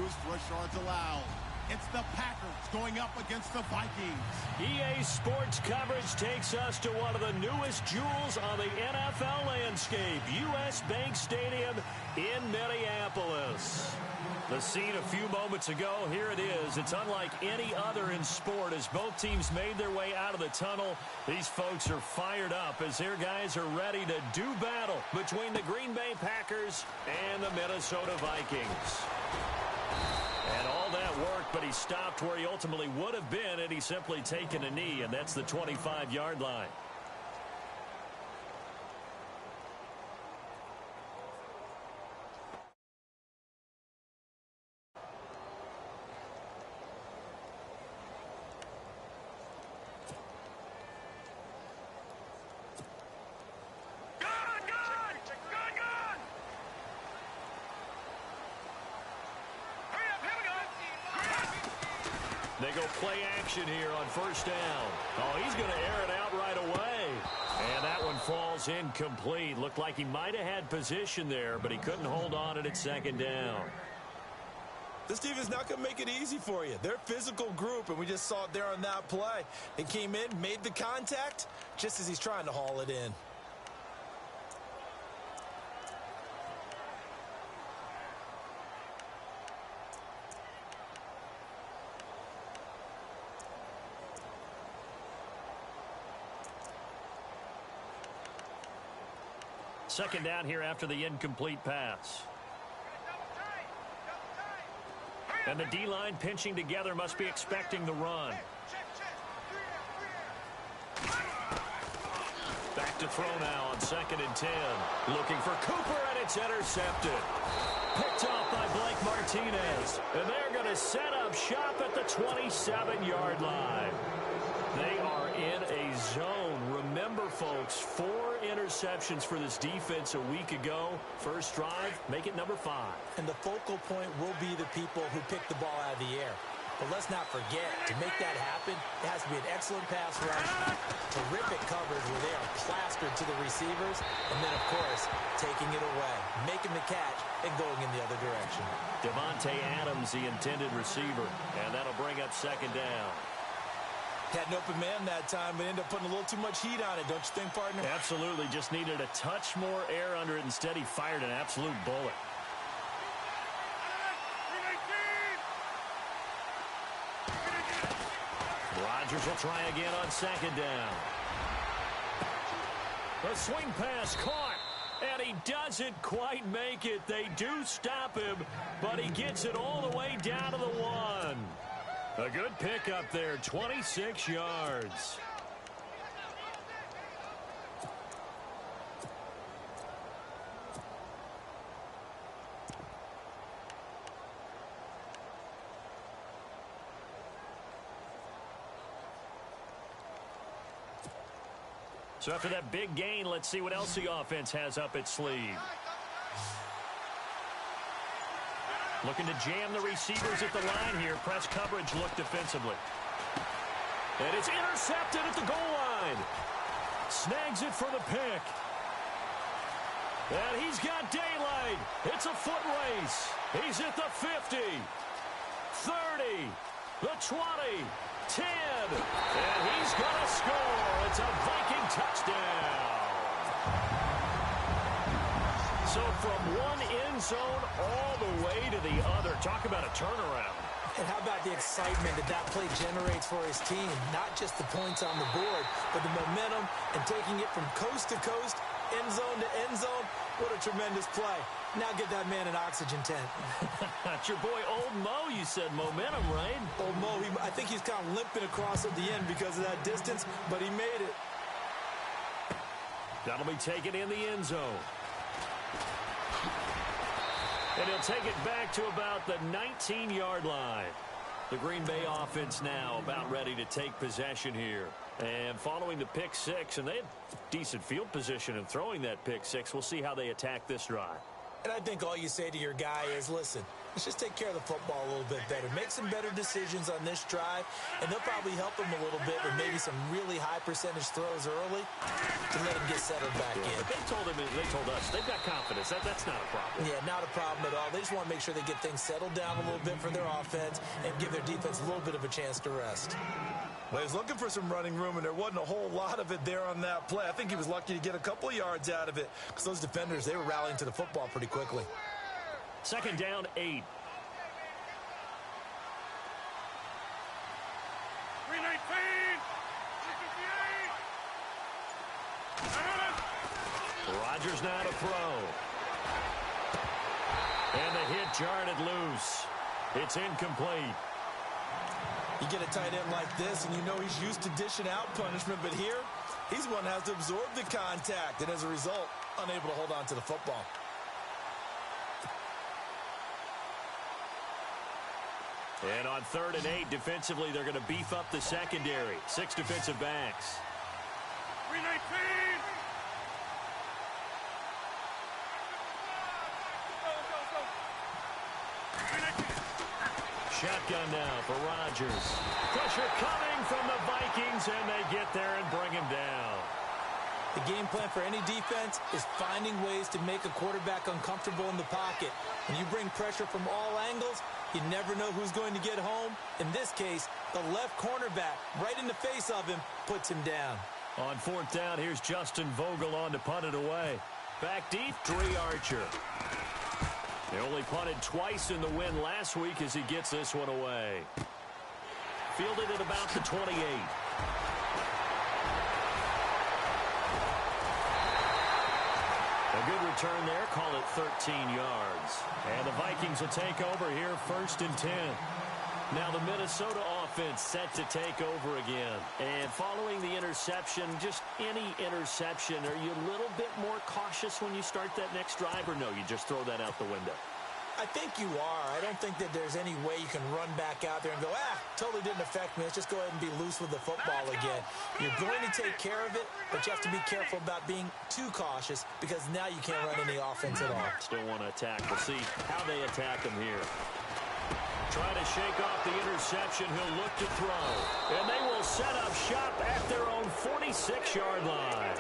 most rush yards allowed. It's the Packers going up against the Vikings. EA Sports coverage takes us to one of the newest jewels on the NFL landscape, U.S. Bank Stadium in Minneapolis. The scene a few moments ago, here it is. It's unlike any other in sport as both teams made their way out of the tunnel. These folks are fired up as their guys are ready to do battle between the Green Bay Packers and the Minnesota Vikings. And all that worked, but he stopped where he ultimately would have been had he simply taken a knee, and that's the 25-yard line. They go play action here on first down. Oh, he's going to air it out right away. And that one falls incomplete. Looked like he might have had position there, but he couldn't hold on at second down. This team is not going to make it easy for you. They're a physical group, and we just saw it there on that play. It came in, made the contact, just as he's trying to haul it in. Second down here after the incomplete pass. And the D-line pinching together must be expecting the run. Back to throw now on 2nd and 10. Looking for Cooper, and it's intercepted. Picked off by Blake Martinez. And they're going to set up shop at the 27-yard line. They are in a zone. Remember, folks, 4 interceptions for this defense a week ago. First drive, make it number 5. And the focal point will be the people who pick the ball out of the air. But let's not forget, to make that happen, it has to be an excellent pass rush, terrific coverage where they are plastered to the receivers, and then, of course, taking it away, making the catch, and going in the other direction. Devontae Adams, the intended receiver, and that'll bring up second down. Had an open man that time, but ended up putting a little too much heat on it, don't you think, partner? Absolutely. Just needed a touch more air under it. Instead, he fired an absolute bullet. Rodgers will try again on second down. The swing pass caught, and he doesn't quite make it. They do stop him, but he gets it all the way down to the 1. A good pickup there, 26 yards. So after that big gain, let's see what else the offense has up its sleeve. Looking to jam the receivers at the line here. Press coverage look defensively. And it's intercepted at the goal line. Snags it for the pick. And he's got daylight. It's a foot race. He's at the 50, 30, the 20, 10. And he's going to score. It's a Viking touchdown. So from one end zone all the way to the other. Talk about a turnaround. And how about the excitement that play generates for his team? Not just the points on the board, but the momentum and taking it from coast to coast, end zone to end zone. What a tremendous play. Now get that man an oxygen tent. That's your boy Old Mo, you said. Momentum, right? Old Mo, I think he's kind of limping across at the end because of that distance, but he made it. That'll be taken in the end zone. And he'll take it back to about the 19-yard line. The Green Bay offense now about ready to take possession here. And following the pick six, and they had decent field position in throwing that pick six. We'll see how they attack this drive. And I think all you say to your guy is, listen, Let's just take care of the football a little bit better. Make some better decisions on this drive, and they'll probably help him a little bit with maybe some really high percentage throws early to let him get settled back in. But they told us, they've got confidence. That's not a problem. Yeah, not a problem at all. They just want to make sure they get things settled down a little bit for their offense and give their defense a little bit of a chance to rest. Well, he's looking for some running room, and there wasn't a whole lot of it there on that play. I think he was lucky to get a couple of yards out of it because those defenders, they were rallying to the football pretty quickly. Second down, 8. Rodgers now to throw. And the hit jarred it loose. It's incomplete. You get a tight end like this, and you know he's used to dishing out punishment, but here, he's one that has to absorb the contact, and as a result, unable to hold on to the football. And on 3rd and 8, defensively, they're going to beef up the secondary. 6 defensive backs. 319! Shotgun now for Rodgers. Pressure coming from the Vikings, and they get there and bring him down. The game plan for any defense is finding ways to make a quarterback uncomfortable in the pocket. When you bring pressure from all angles, you never know who's going to get home. In this case, the left cornerback, right in the face of him, puts him down. On 4th down, here's Justin Vogel on to punt it away. Back deep, Dre Archer. They only punted twice in the win last week as he gets this one away. Fielded at about the 28. A good return there, call it 13 yards. And the Vikings will take over here, 1st and 10. Now the Minnesota offense set to take over again. And following the interception, just any interception, are you a little bit more cautious when you start that next drive, or no, you just throw that out the window? I think you are. I don't think that there's any way you can run back out there and go, totally didn't affect me. Let's just go ahead and be loose with the football again. You're going to take care of it, but you have to be careful about being too cautious because now you can't run any offense at all. Still want to attack. We'll see how they attack him here. Try to shake off the interception. He'll look to throw. And they will set up shop at their own 46-yard line.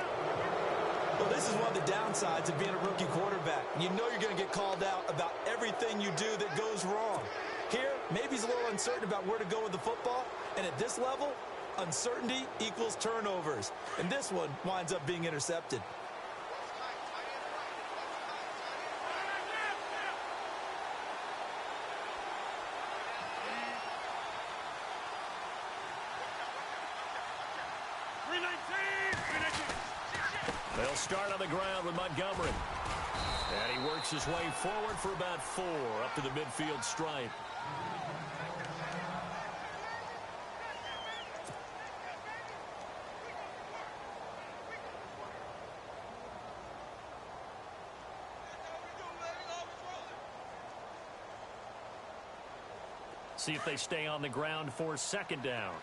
Well, this is one of the downsides of being a rookie quarterback. You know you're going to get called out about everything you do that goes wrong. Here, maybe he's a little uncertain about where to go with the football. And at this level, uncertainty equals turnovers. And this one winds up being intercepted. They'll start on the ground with Montgomery. And he works his way forward for about 4 up to the midfield stripe. See if they stay on the ground for 2nd down.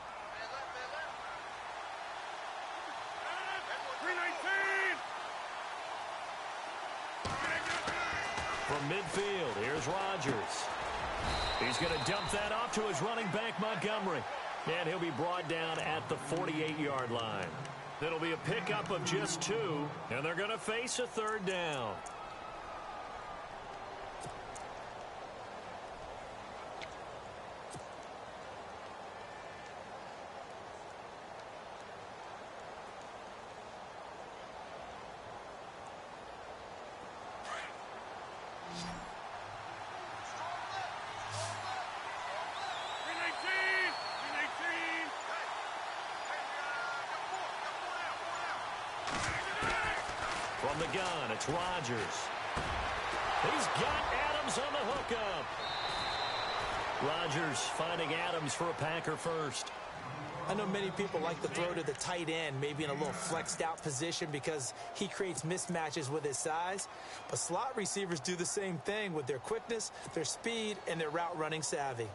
From midfield, here's Rodgers. He's going to dump that off to his running back, Montgomery. And he'll be brought down at the 48-yard line. It'll be a pickup of just 2, and they're going to face a 3rd down. From the gun, it's Rodgers. He's got Adams on the hookup. Rodgers finding Adams for a Packer first. I know many people like to throw to the tight end, maybe in a little flexed out position because he creates mismatches with his size. But slot receivers do the same thing with their quickness, their speed, and their route running savvy.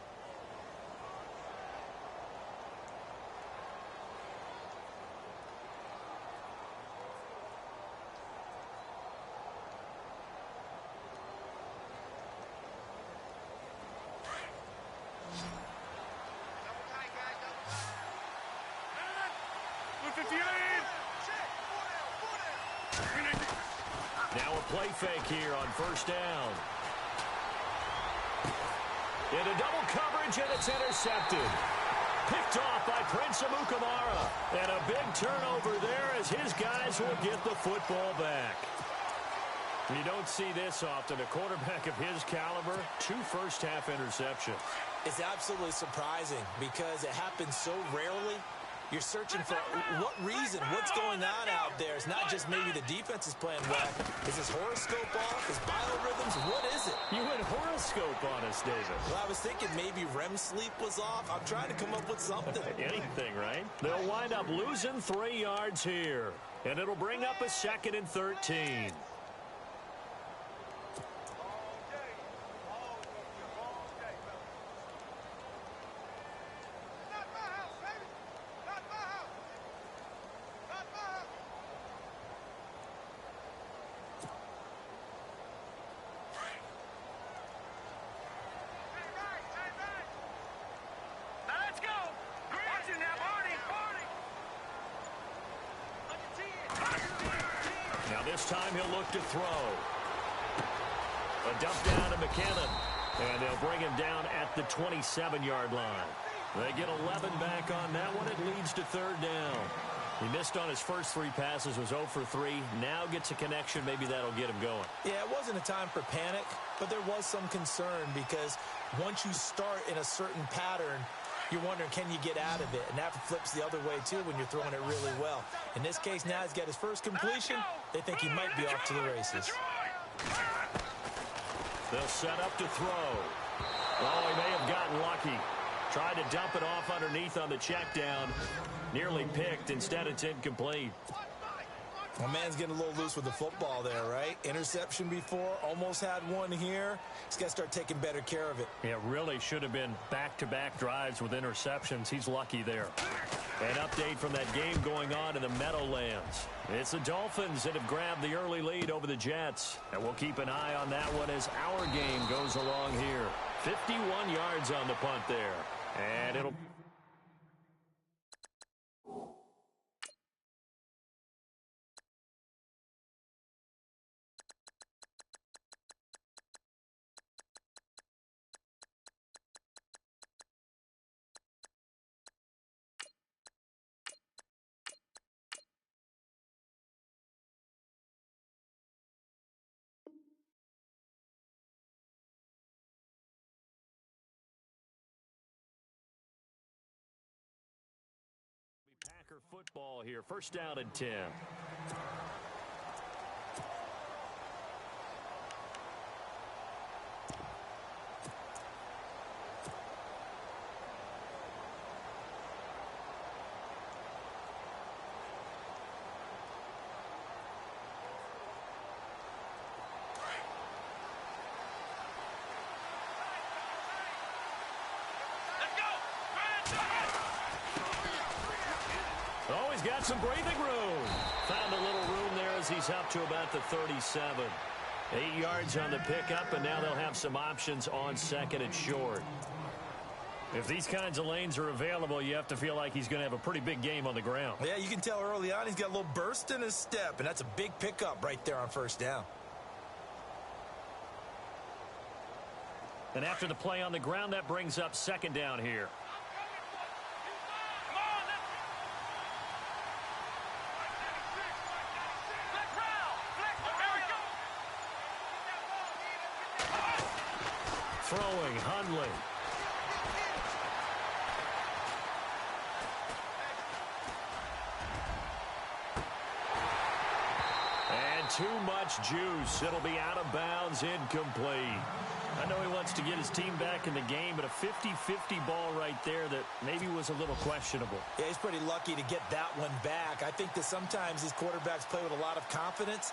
play fake here on first down. Into double coverage, and it's intercepted. Picked off by Prince Amukamara. And a big turnover there as his guys will get the football back. You don't see this often. A quarterback of his caliber, 2 first-half interceptions. It's absolutely surprising because it happens so rarely. You're searching for what reason, what's going on out there. It's not just maybe the defense is playing well. Is his horoscope off? His biorhythms? What is it? You went horoscope on us, David. Well, I was thinking maybe REM sleep was off. I'm trying to come up with something. Anything, right? They'll wind up losing 3 yards here. And it'll bring up a 2nd and 13. This time he'll look to throw. A dump down to McKinnon. And they'll bring him down at the 27-yard line. They get 11 back on that one. It leads to 3rd down. He missed on his first 3 passes, was 0 for 3. Now gets a connection. Maybe that'll get him going. Yeah, it wasn't a time for panic, but there was some concern because once you start in a certain pattern, you're wondering, can you get out of it? And that flips the other way, too, when you're throwing it really well. In this case, now he's got his first completion. They think he might be off to the races. They'll set up to throw. Oh, he may have gotten lucky. Tried to dump it off underneath on the check down. Nearly picked. Instead, it's incomplete. Well, man's getting a little loose with the football there, right? Interception before, almost had one here. He's got to start taking better care of it. Yeah, really should have been back-to-back drives with interceptions. He's lucky there. An update from that game going on in the Meadowlands. It's the Dolphins that have grabbed the early lead over the Jets. And we'll keep an eye on that one as our game goes along here. 51 yards on the punt there. And it'll... Packer football here. First down and 10. Oh, he's got some breathing room. Found a little room there as he's up to about the 37. 8 yards on the pickup, and now they'll have some options on 2nd and short. If these kinds of lanes are available, you have to feel like he's going to have a pretty big game on the ground. Yeah, you can tell early on he's got a little burst in his step, and that's a big pickup right there on first down. And after the play on the ground, that brings up 2nd down here. Throwing, Hundley. And too much juice. It'll be out of bounds, incomplete. I know he wants to get his team back in the game, but a 50-50 ball right there that maybe was a little questionable. Yeah, he's pretty lucky to get that one back. I think that sometimes these quarterbacks play with a lot of confidence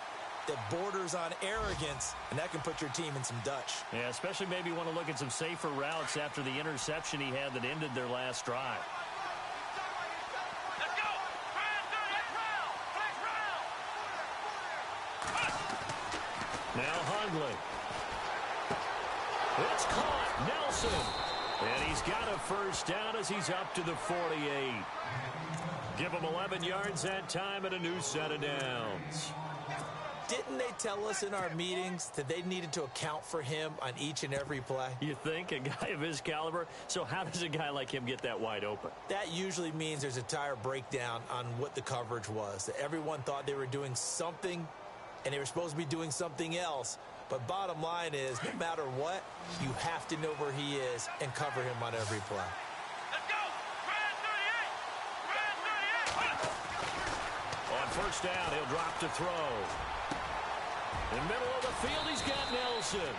that borders on arrogance, and that can put your team in some Dutch. Yeah, especially maybe want to look at some safer routes after the interception he had that ended their last drive. Let's go! Now Hundley. It's caught. Nelson. And he's got a first down as he's up to the 48. Give him 11 yards that time and a new set of downs. Didn't they tell us in our meetings that they needed to account for him on each and every play? You think? A guy of his caliber? So how does a guy like him get that wide open? That usually means there's a tire breakdown on what the coverage was. That everyone thought they were doing something, and they were supposed to be doing something else. But bottom line is, no matter what, you have to know where he is and cover him on every play. Let's go! Brad 38! On first down, he'll drop to throw. In the middle of the field, he's got Nelson.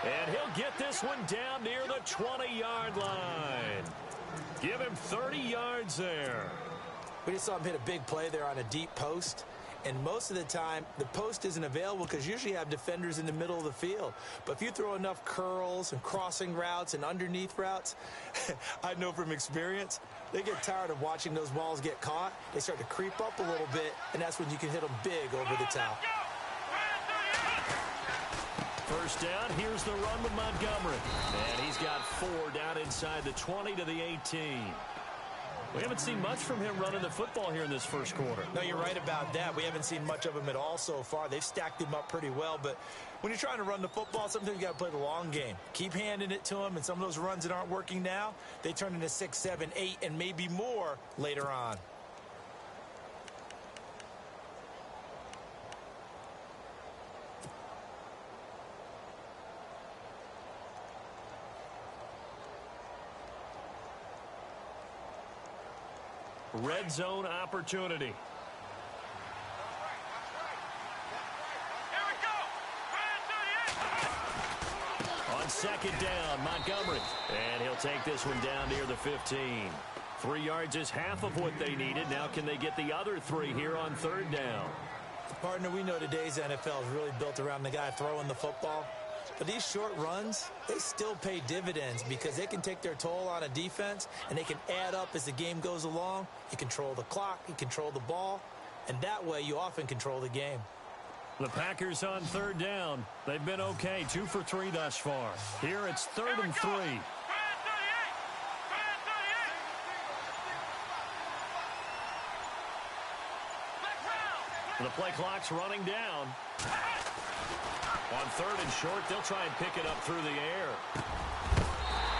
And he'll get this one down near the 20-yard line. Give him 30 yards there. We just saw him hit a big play there on a deep post. And most of the time, the post isn't available because usually you have defenders in the middle of the field. But if you throw enough curls and crossing routes and underneath routes, I know from experience, they get tired of watching those balls get caught. They start to creep up a little bit, and that's when you can hit them big over the top. First down, here's the run with Montgomery. And he's got 4 down inside the 20 to the 18. We haven't seen much from him running the football here in this first quarter. No, you're right about that. We haven't seen much of him at all so far. They've stacked him up pretty well, but when you're trying to run the football, sometimes you got to play the long game. Keep handing it to him, and some of those runs that aren't working now, they turn into 6, 7, 8, and maybe more later on. Red zone opportunity. Here we go! Brad 38! On second down, Montgomery. And he'll take this one down near the 15. 3 yards is half of what they needed. Now can they get the other 3 here on third down? Partner, we know today's NFL is really built around the guy throwing the football. But these short runs, they still pay dividends because they can take their toll on a defense and they can add up as the game goes along. You control the clock, you control the ball, and that way you often control the game. The Packers on third down. They've been okay, 2 for 3 thus far. Here it's 3rd and 3. Brad 38! Brad 38! The play clock's running down. On 3rd and short, they'll try and pick it up through the air.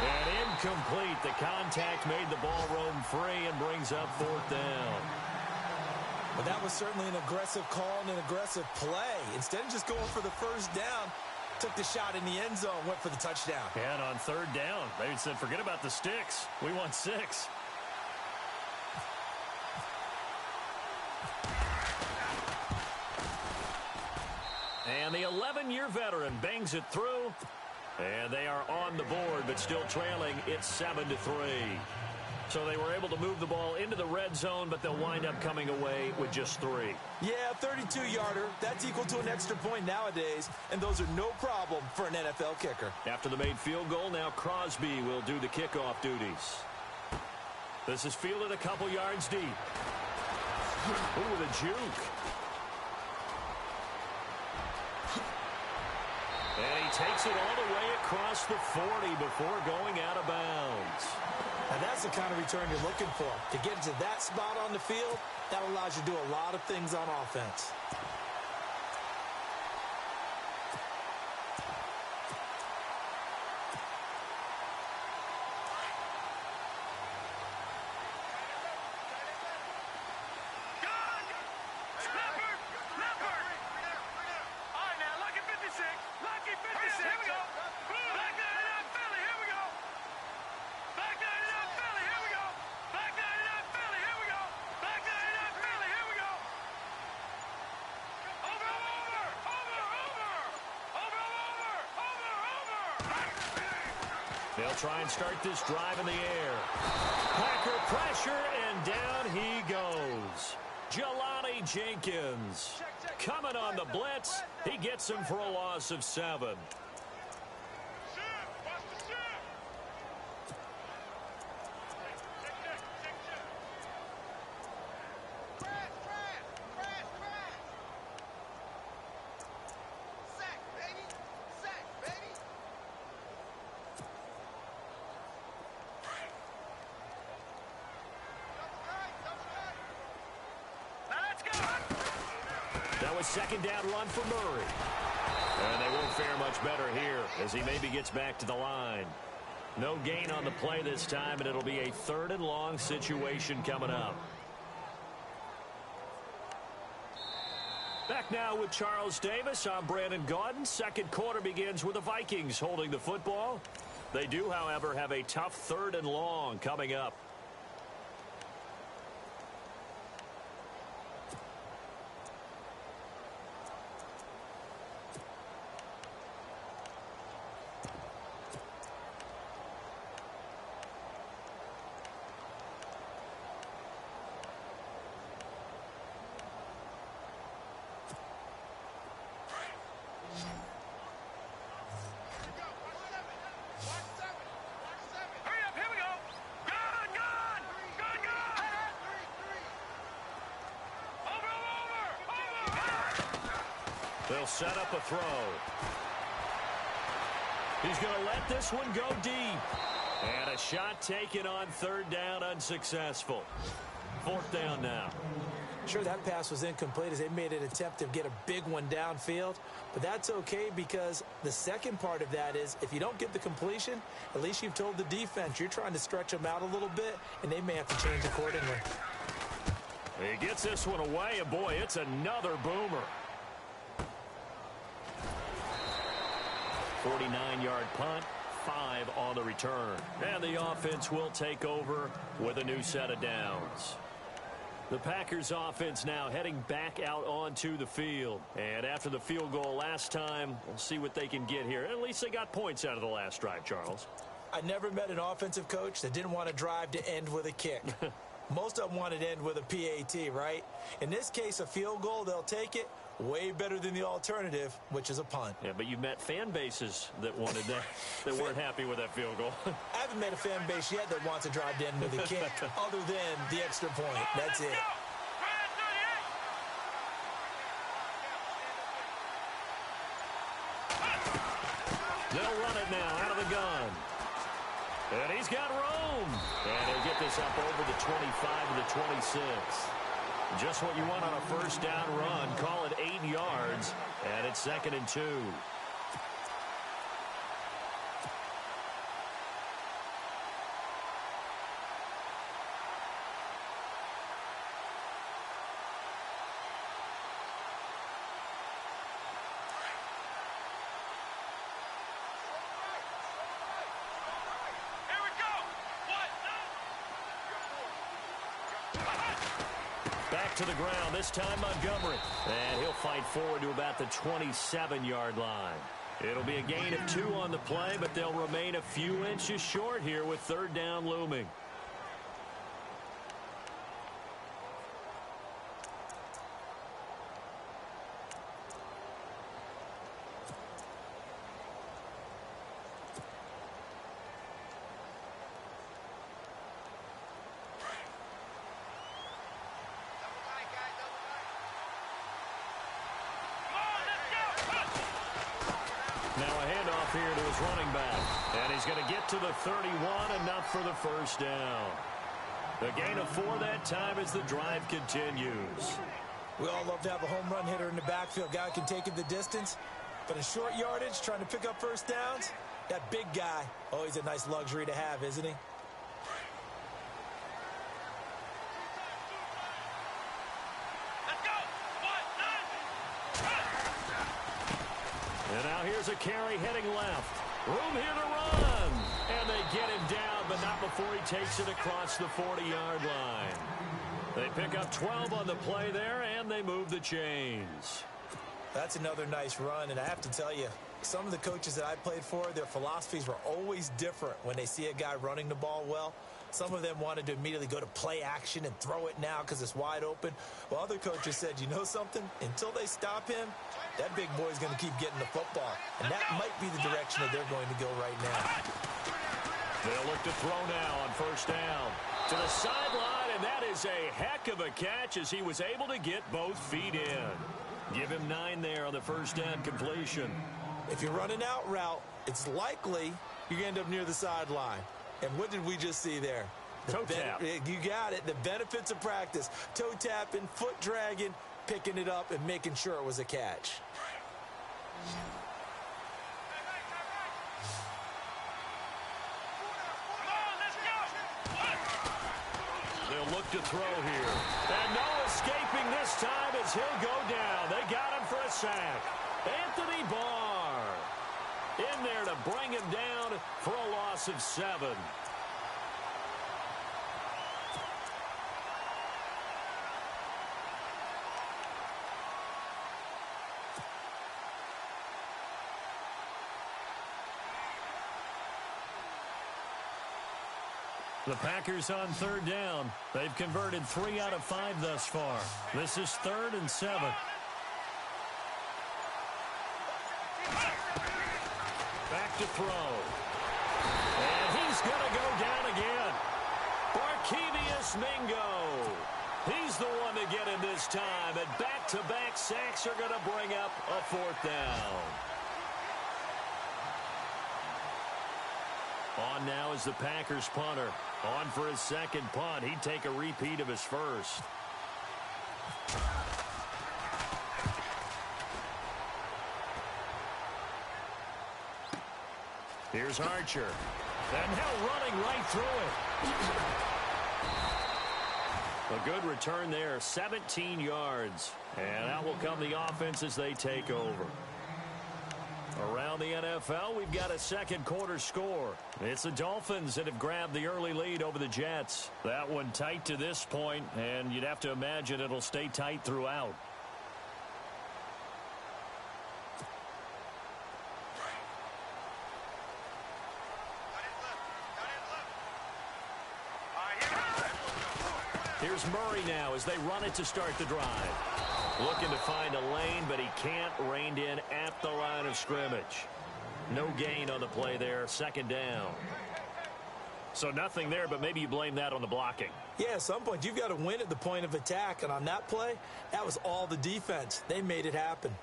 And incomplete. The contact made the ball roam free and brings up 4th down. But that was certainly an aggressive call and an aggressive play. Instead of just going for the first down, took the shot in the end zone, went for the touchdown. And on 3rd down, they said, forget about the sticks. We want 6. And the 11-year veteran bangs it through. And they are on the board, but still trailing. It's 7-3. So they were able to move the ball into the red zone, but they'll wind up coming away with just 3. Yeah, 32-yarder. That's equal to an extra point nowadays, and those are no problem for an NFL kicker. After the made field goal, now Crosby will do the kickoff duties. This is fielded a couple yards deep. Ooh, the juke. And he takes it all the way across the 40 before going out of bounds. Now that's the kind of return you're looking for. To get into that spot on the field, that allows you to do a lot of things on offense. They'll try and start this drive in the air. Packer pressure, and down he goes. Jelani Jenkins coming on the blitz. He gets him for a loss of 7. Now a second down run for Murray. And they won't fare much better here as he maybe gets back to the line. No gain on the play this time, and it'll be a 3rd and long situation coming up. Back now with Charles Davis. I'm Brandon Gaudin. Second quarter begins with the Vikings holding the football. They do, however, have a tough 3rd and long coming up. They'll set up a throw. He's going to let this one go deep. And a shot taken on 3rd down, unsuccessful. 4th down now. Sure, that pass was incomplete as they made an attempt to get a big one downfield. But that's okay because the second part of that is if you don't get the completion, at least you've told the defense you're trying to stretch them out a little bit, and they may have to change accordingly. He gets this one away, and boy, it's another boomer. 49-yard punt, 5 on the return. And the offense will take over with a new set of downs. The Packers offense now heading back out onto the field. And after the field goal last time, we'll see what they can get here. At least they got points out of the last drive, Charles. I never met an offensive coach that didn't want to drive to end with a kick. Most of them wanted to end with a PAT, right? In this case, a field goal, they'll take it. Way better than the alternative, which is a punt. Yeah, but you met fan bases that wanted that, that weren't happy with that field goal. I haven't met a fan base yet that wants to drive to end with a kick other than the extra point. That's it. They'll run it now out of the gun. And he's got room. And he'll get this up over the 25 to the 26. Just what you want on a first down run. Call it 8 yards. And it's 2nd and 2. Back to the ground, this time Montgomery. And he'll fight forward to about the 27-yard line. It'll be a gain of 2 on the play, but they'll remain a few inches short here with 3rd down looming. Here to his running back. And he's going to get to the 31, enough for the first down. The gain of 4 that time as the drive continues. We all love to have a home run hitter in the backfield. Guy can take it the distance. But in short yardage, trying to pick up first downs, that big guy, always a nice luxury to have, isn't he? And now here's a carry heading left. Room here to run. And they get him down, but not before he takes it across the 40-yard line. They pick up 12 on the play there, and they move the chains. That's another nice run, and I have to tell you, some of the coaches that I played for, their philosophies were always different when they see a guy running the ball well. Some of them wanted to immediately go to play action and throw it now because it's wide open. While other coaches said, you know something? Until they stop him, that big boy's going to keep getting the football. And that might be the direction that they're going to go right now. They'll look to throw now on first down. To the sideline, and that is a heck of a catch as he was able to get both feet in. Give him 9 there on the first down completion. If you're running out route, it's likely you're going to end up near the sideline. And what did we just see there? Toe tap. You got it. The benefits of practice. Toe tapping, foot dragging. picking it up and making sure it was a catch. They'll look to throw here. And no escaping this time as he'll go down. They got him for a sack. Anthony Barr in there to bring him down for a loss of 7. The Packers on 3rd down. They've converted 3 out of 5 thus far. This is 3rd and 7. Back to throw. And he's going to go down again. Barkevious Mingo. He's the one to get him this time. And back-to-back sacks are going to bring up a 4th down. On now is the Packers punter. On for his 2nd punt. He'd take a repeat of his first. Here's Archer. And now running right through it. A good return there, 17 yards. And out will come the offense as they take over. Around the NFL, we've got a 2nd quarter score. It's the Dolphins that have grabbed the early lead over the Jets. That one tight to this point, and you'd have to imagine it'll stay tight throughout. Here's Murray now as they run it to start the drive. Looking to find a lane, but he can't. Reined in at the line of scrimmage. No gain on the play there. 2nd down. So nothing there, but maybe you blame that on the blocking. Yeah, at some point, you've got to win at the point of attack. And on that play, that was all the defense. They made it happen.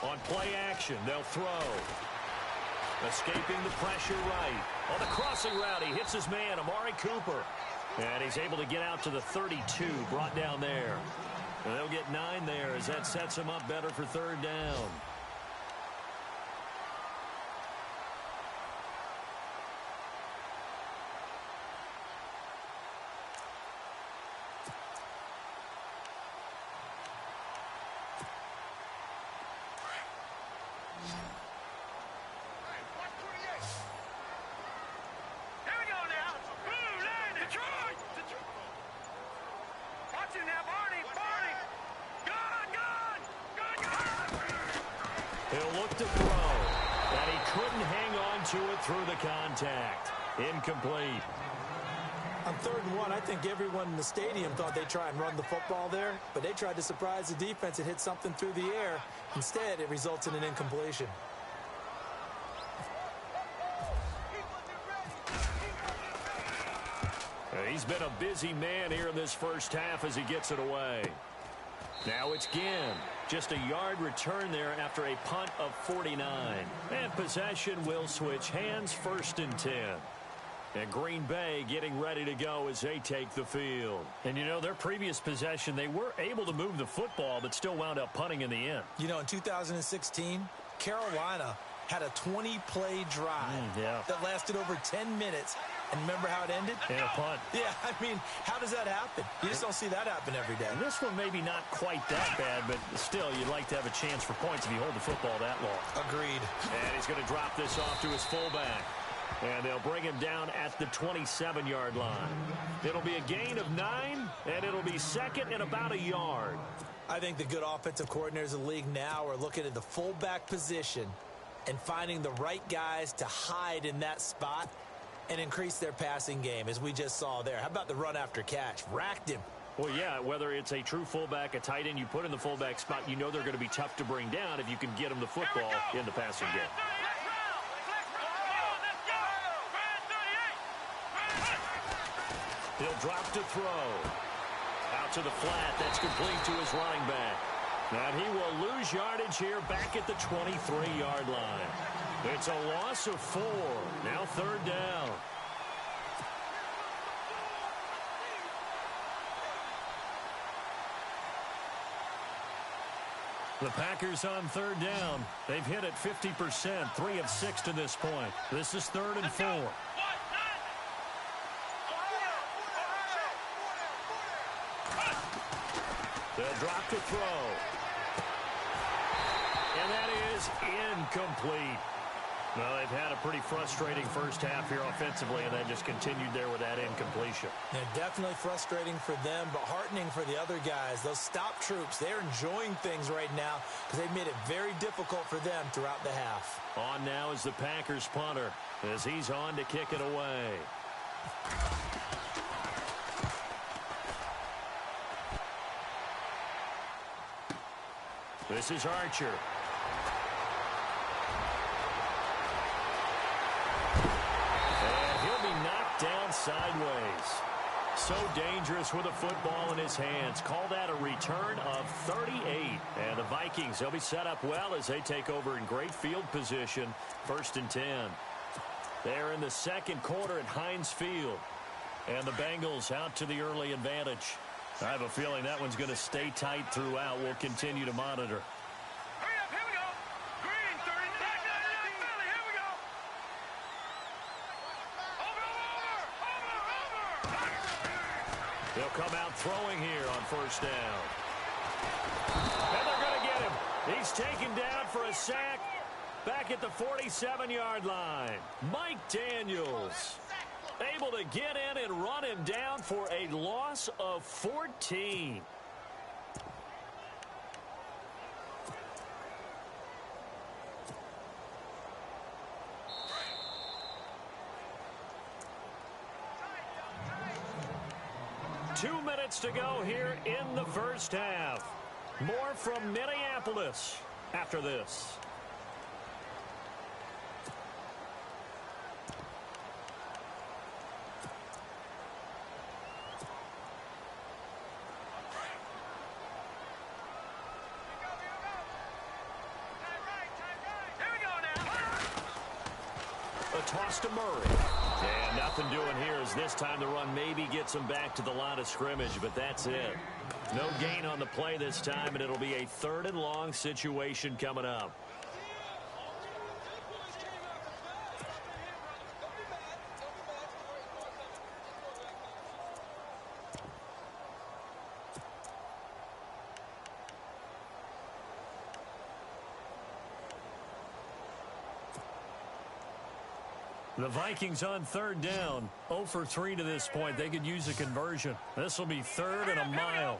On play action, they'll throw. Escaping the pressure right. On the crossing route, he hits his man, Amari Cooper. And he's able to get out to the 32, brought down there. And they'll get 9 there as that sets him up better for 3rd down. He'll look to throw. And he couldn't hang on to it through the contact. Incomplete. On 3rd and 1, I think everyone in the stadium thought they'd try and run the football there, but they tried to surprise the defense and hit something through the air. Instead, it results in an incompletion. He's been a busy man here in this first half as he gets it away. Now it's Ginn. Just a yard return there after a punt of 49. And possession will switch hands, 1st and 10. And Green Bay getting ready to go as they take the field. And, you know, their previous possession, they were able to move the football, but still wound up punting in the end. You know, in 2016, Carolina had a 20-play drive that lasted over 10 minutes. And remember how it ended? And a punt. Yeah, I mean, how does that happen? You just don't see that happen every day. And this one maybe not quite that bad, but still, you'd like to have a chance for points if you hold the football that long. Agreed. And he's going to drop this off to his fullback. And they'll bring him down at the 27-yard line. It'll be a gain of 9, and it'll be 2nd and about a yard. I think the good offensive coordinators of the league now are looking at the fullback position and finding the right guys to hide in that spot and increase their passing game, as we just saw there. How about the run after catch? Racked him. Well, yeah, whether it's a true fullback, a tight end you put in the fullback spot, you know they're going to be tough to bring down if you can get them the football in the passing game. He'll drop to throw. Out to the flat. That's complete to his running back. And he will lose yardage here back at the 23-yard line. It's a loss of 4. Now 3rd down. The Packers on 3rd down. They've hit it 50%, 3 of 6 to this point. This is 3rd and 4. They'll drop to throw. And that is incomplete. Well, they've had a pretty frustrating first half here offensively, and then just continued there with that incompletion. Yeah, definitely frustrating for them, but heartening for the other guys. Those stop troops, they're enjoying things right now because they've made it very difficult for them throughout the half. On now is the Packers punter as he's on to kick it away. This is Archer. And he'll be knocked down sideways. So dangerous with a football in his hands. Call that a return of 38. And the Vikings, they'll be set up well as they take over in great field position. 1st and 10. They're in the 2nd quarter at Heinz Field. And the Bengals out to the early advantage. I have a feeling that one's going to stay tight throughout. We'll continue to monitor. Hurry up, here we go. Green, 39, Philly, here we go. Over. They'll come out throwing here on 1st down. And they're going to get him. He's taken down for a sack back at the 47-yard line. Mike Daniels able to get in and run him down for a loss of 14. Two minutes to go here in the first half. More from Minneapolis after this. Toss to Murray. And nothing doing here as this time the run maybe gets him back to the line of scrimmage, but that's it. No gain on the play this time, and it'll be a 3rd and long situation coming up. The Vikings on 3rd down. 0 for 3 to this point. They could use a conversion. This will be 3rd and a mile.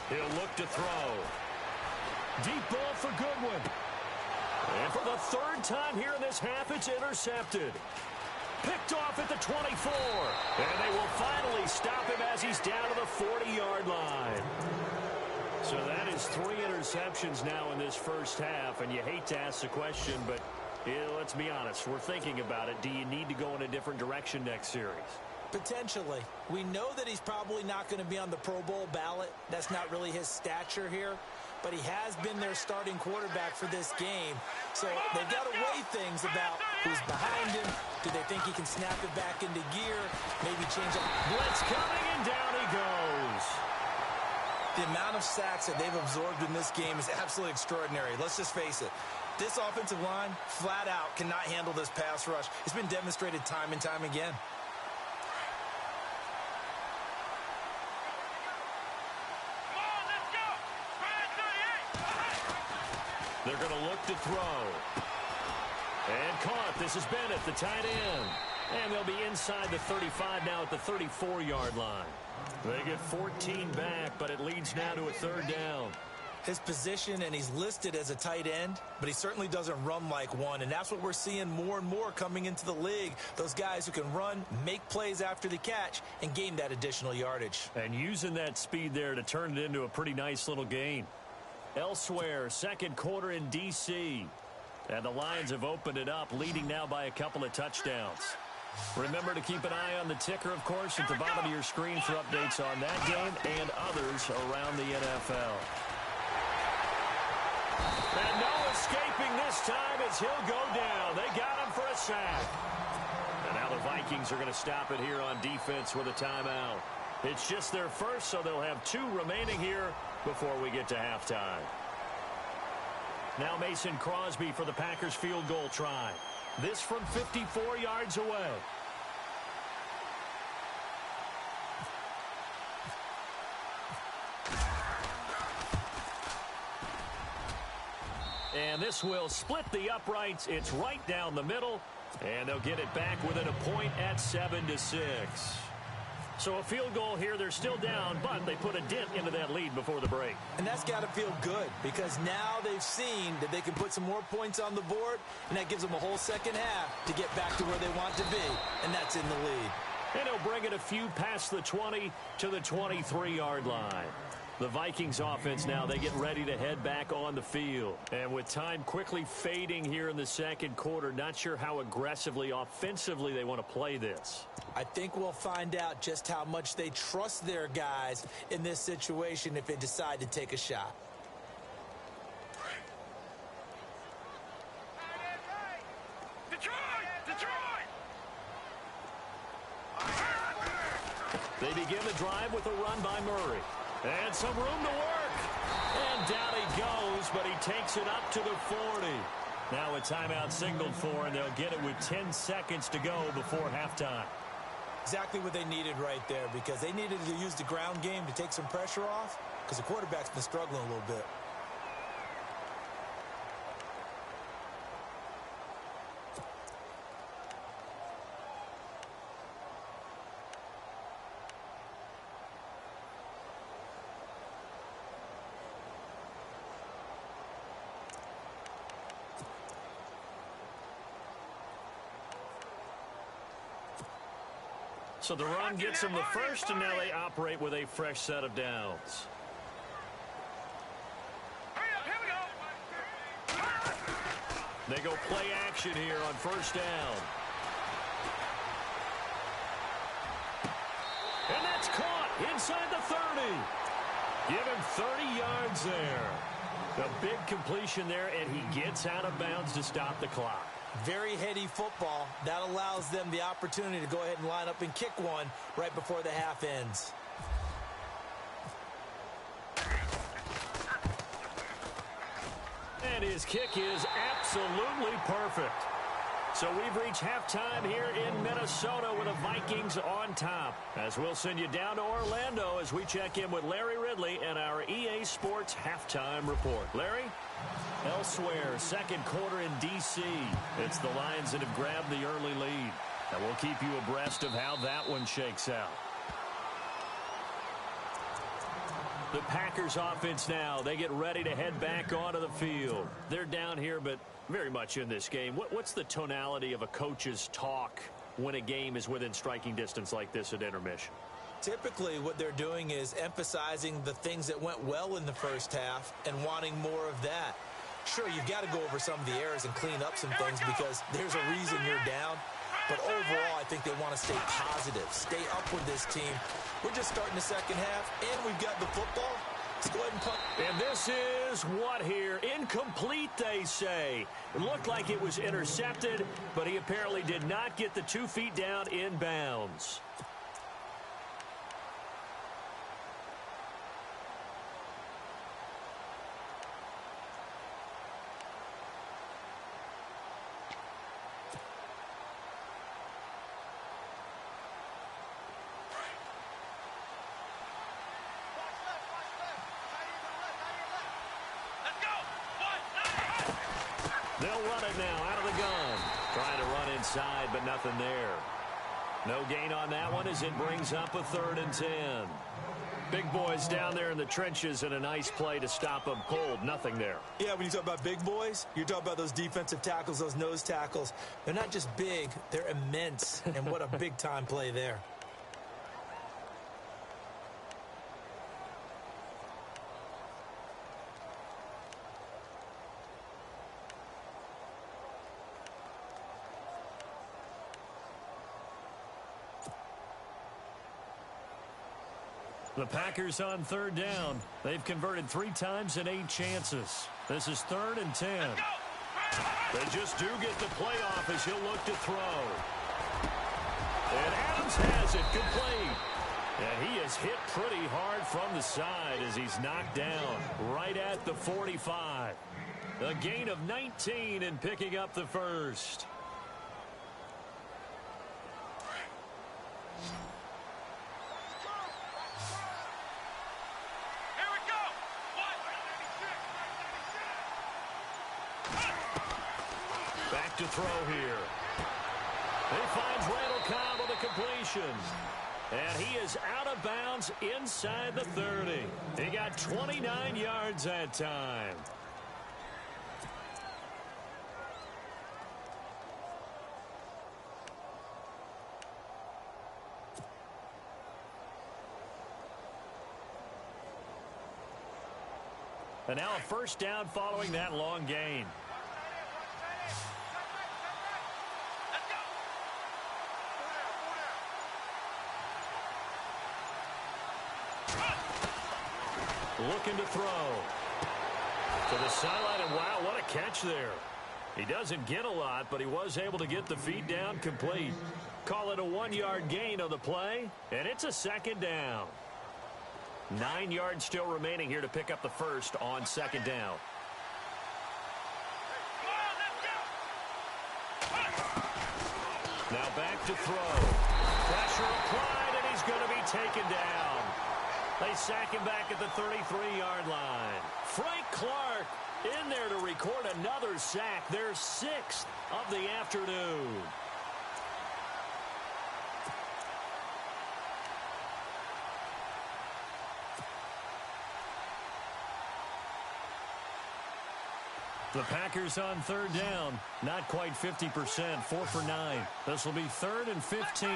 He'll look to throw. Deep ball for Goodwin. And for the 3rd time here in this half, it's intercepted. Picked off at the 24. And they will finally stop him as he's down to the 40-yard line. So that is 3 interceptions now in this first half. And you hate to ask the question, but yeah, let's be honest. We're thinking about it. Do you need to go in a different direction next series? Potentially. We know that he's probably not going to be on the Pro Bowl ballot. That's not really his stature here. But he has been their starting quarterback for this game. So they've got to weigh things about who's behind him. Do they think he can snap it back into gear? Maybe change up. Blitz coming, and down he goes. The amount of sacks that they've absorbed in this game is absolutely extraordinary. Let's just face it. This offensive line, flat out, cannot handle this pass rush. It's been demonstrated time and time again. They're going to look to throw. And caught. This is Bennett, the tight end. And they'll be inside the 35 now at the 34-yard line. They get 14 back, but it leads now to a 3rd down. His position, and he's listed as a tight end, but he certainly doesn't run like one, and that's what we're seeing more and more coming into the league. Those guys who can run, make plays after the catch, and gain that additional yardage. And using that speed there to turn it into a pretty nice little gain. Elsewhere, 2nd quarter in D.C. And the Lions have opened it up, leading now by a couple of touchdowns. Remember to keep an eye on the ticker, of course, at the bottom of your screen for updates on that game and others around the NFL. And no escaping this time as he'll go down. They got him for a sack. And now the Vikings are going to stop it here on defense with a timeout. It's just their first, so they'll have 2 remaining here before we get to halftime. Now Mason Crosby for the Packers field goal try. This from 54 yards away. And this will split the uprights. It's right down the middle. And they'll get it back within a point at 7-6. So a field goal here. They're still down, but they put a dent into that lead before the break. And that's got to feel good because now they've seen that they can put some more points on the board, and that gives them a whole second half to get back to where they want to be, and that's in the lead. And he'll bring it a few past the 20 to the 23-yard line. The Vikings offense now, they get ready to head back on the field. And with time quickly fading here in the second quarter, not sure how aggressively, offensively they want to play this. I think we'll find out just how much they trust their guys in this situation if they decide to take a shot. They begin the drive with a run by Murray. And some room to work. And down he goes, but he takes it up to the 40. Now a timeout signaled for, and they'll get it with 10 seconds to go before halftime. Exactly what they needed right there because they needed to use the ground game to take some pressure off because the quarterback's been struggling a little bit. So the run gets them the first, and now they operate with a fresh set of downs. They go play action here on first down. And that's caught inside the 30. Give him 30 yards there. A big completion there, and he gets out of bounds to stop the clock. Very heady football. That allows them the opportunity to go ahead and line up and kick one right before the half ends. And his kick is absolutely perfect. So we've reached halftime here in Minnesota with the Vikings on top. As we'll send you down to Orlando as we check in with Larry Ridley and our EA Sports halftime report. Larry? Elsewhere, second quarter in D.C. It's the Lions that have grabbed the early lead. And we'll keep you abreast of how that one shakes out. The Packers offense now, they get ready to head back onto the field. They're down here, but very much in this game. What's the tonality of a coach's talk when a game is within striking distance like this at intermission? Typically, what they're doing is emphasizing the things that went well in the first half and wanting more of that. Sure, you've got to go over some of the errors and clean up some things because there's a reason you're down. But overall, I think they want to stay positive, stay up with this team. We're just starting the second half, and we've got the football. Let's go ahead and punt. And this is what here? Incomplete, they say. It looked like it was intercepted, but he apparently did not get the 2 feet down in bounds. They'll run it now out of the gun. Trying to run inside, but nothing there. No gain on that one as it brings up a 3rd and 10. Big boys down there in the trenches and a nice play to stop them cold. Nothing there. Yeah, when you talk about big boys, you're talking about those defensive tackles, those nose tackles. They're not just big, they're immense. And what a big-time play there. The Packers on third down. They've converted 3 times in 8 chances. This is 3rd and 10. They just do get the play off as he'll look to throw. And Adams has it complete. And he is hit pretty hard from the side as he's knocked down right at the 45. A gain of 19 and picking up the first. Here we go. Back to throw here. He finds Randall Cobb on the completion. And he is out of bounds inside the 30. He got 29 yards that time. And now a first down following that long gain. Looking to throw. To the sideline, and wow, what a catch there. He doesn't get a lot, but he was able to get the feet down complete. Call it a 1-yard gain on the play, and it's a second down. 9 yards still remaining here to pick up the first on second down. Now back to throw. Pressure applied, and he's going to be taken down. They sack him back at the 33-yard line. Frank Clark in there to record another sack, their 6th of the afternoon. The Packers on third down, not quite 50%, 4 for 9. This will be 3rd and 15.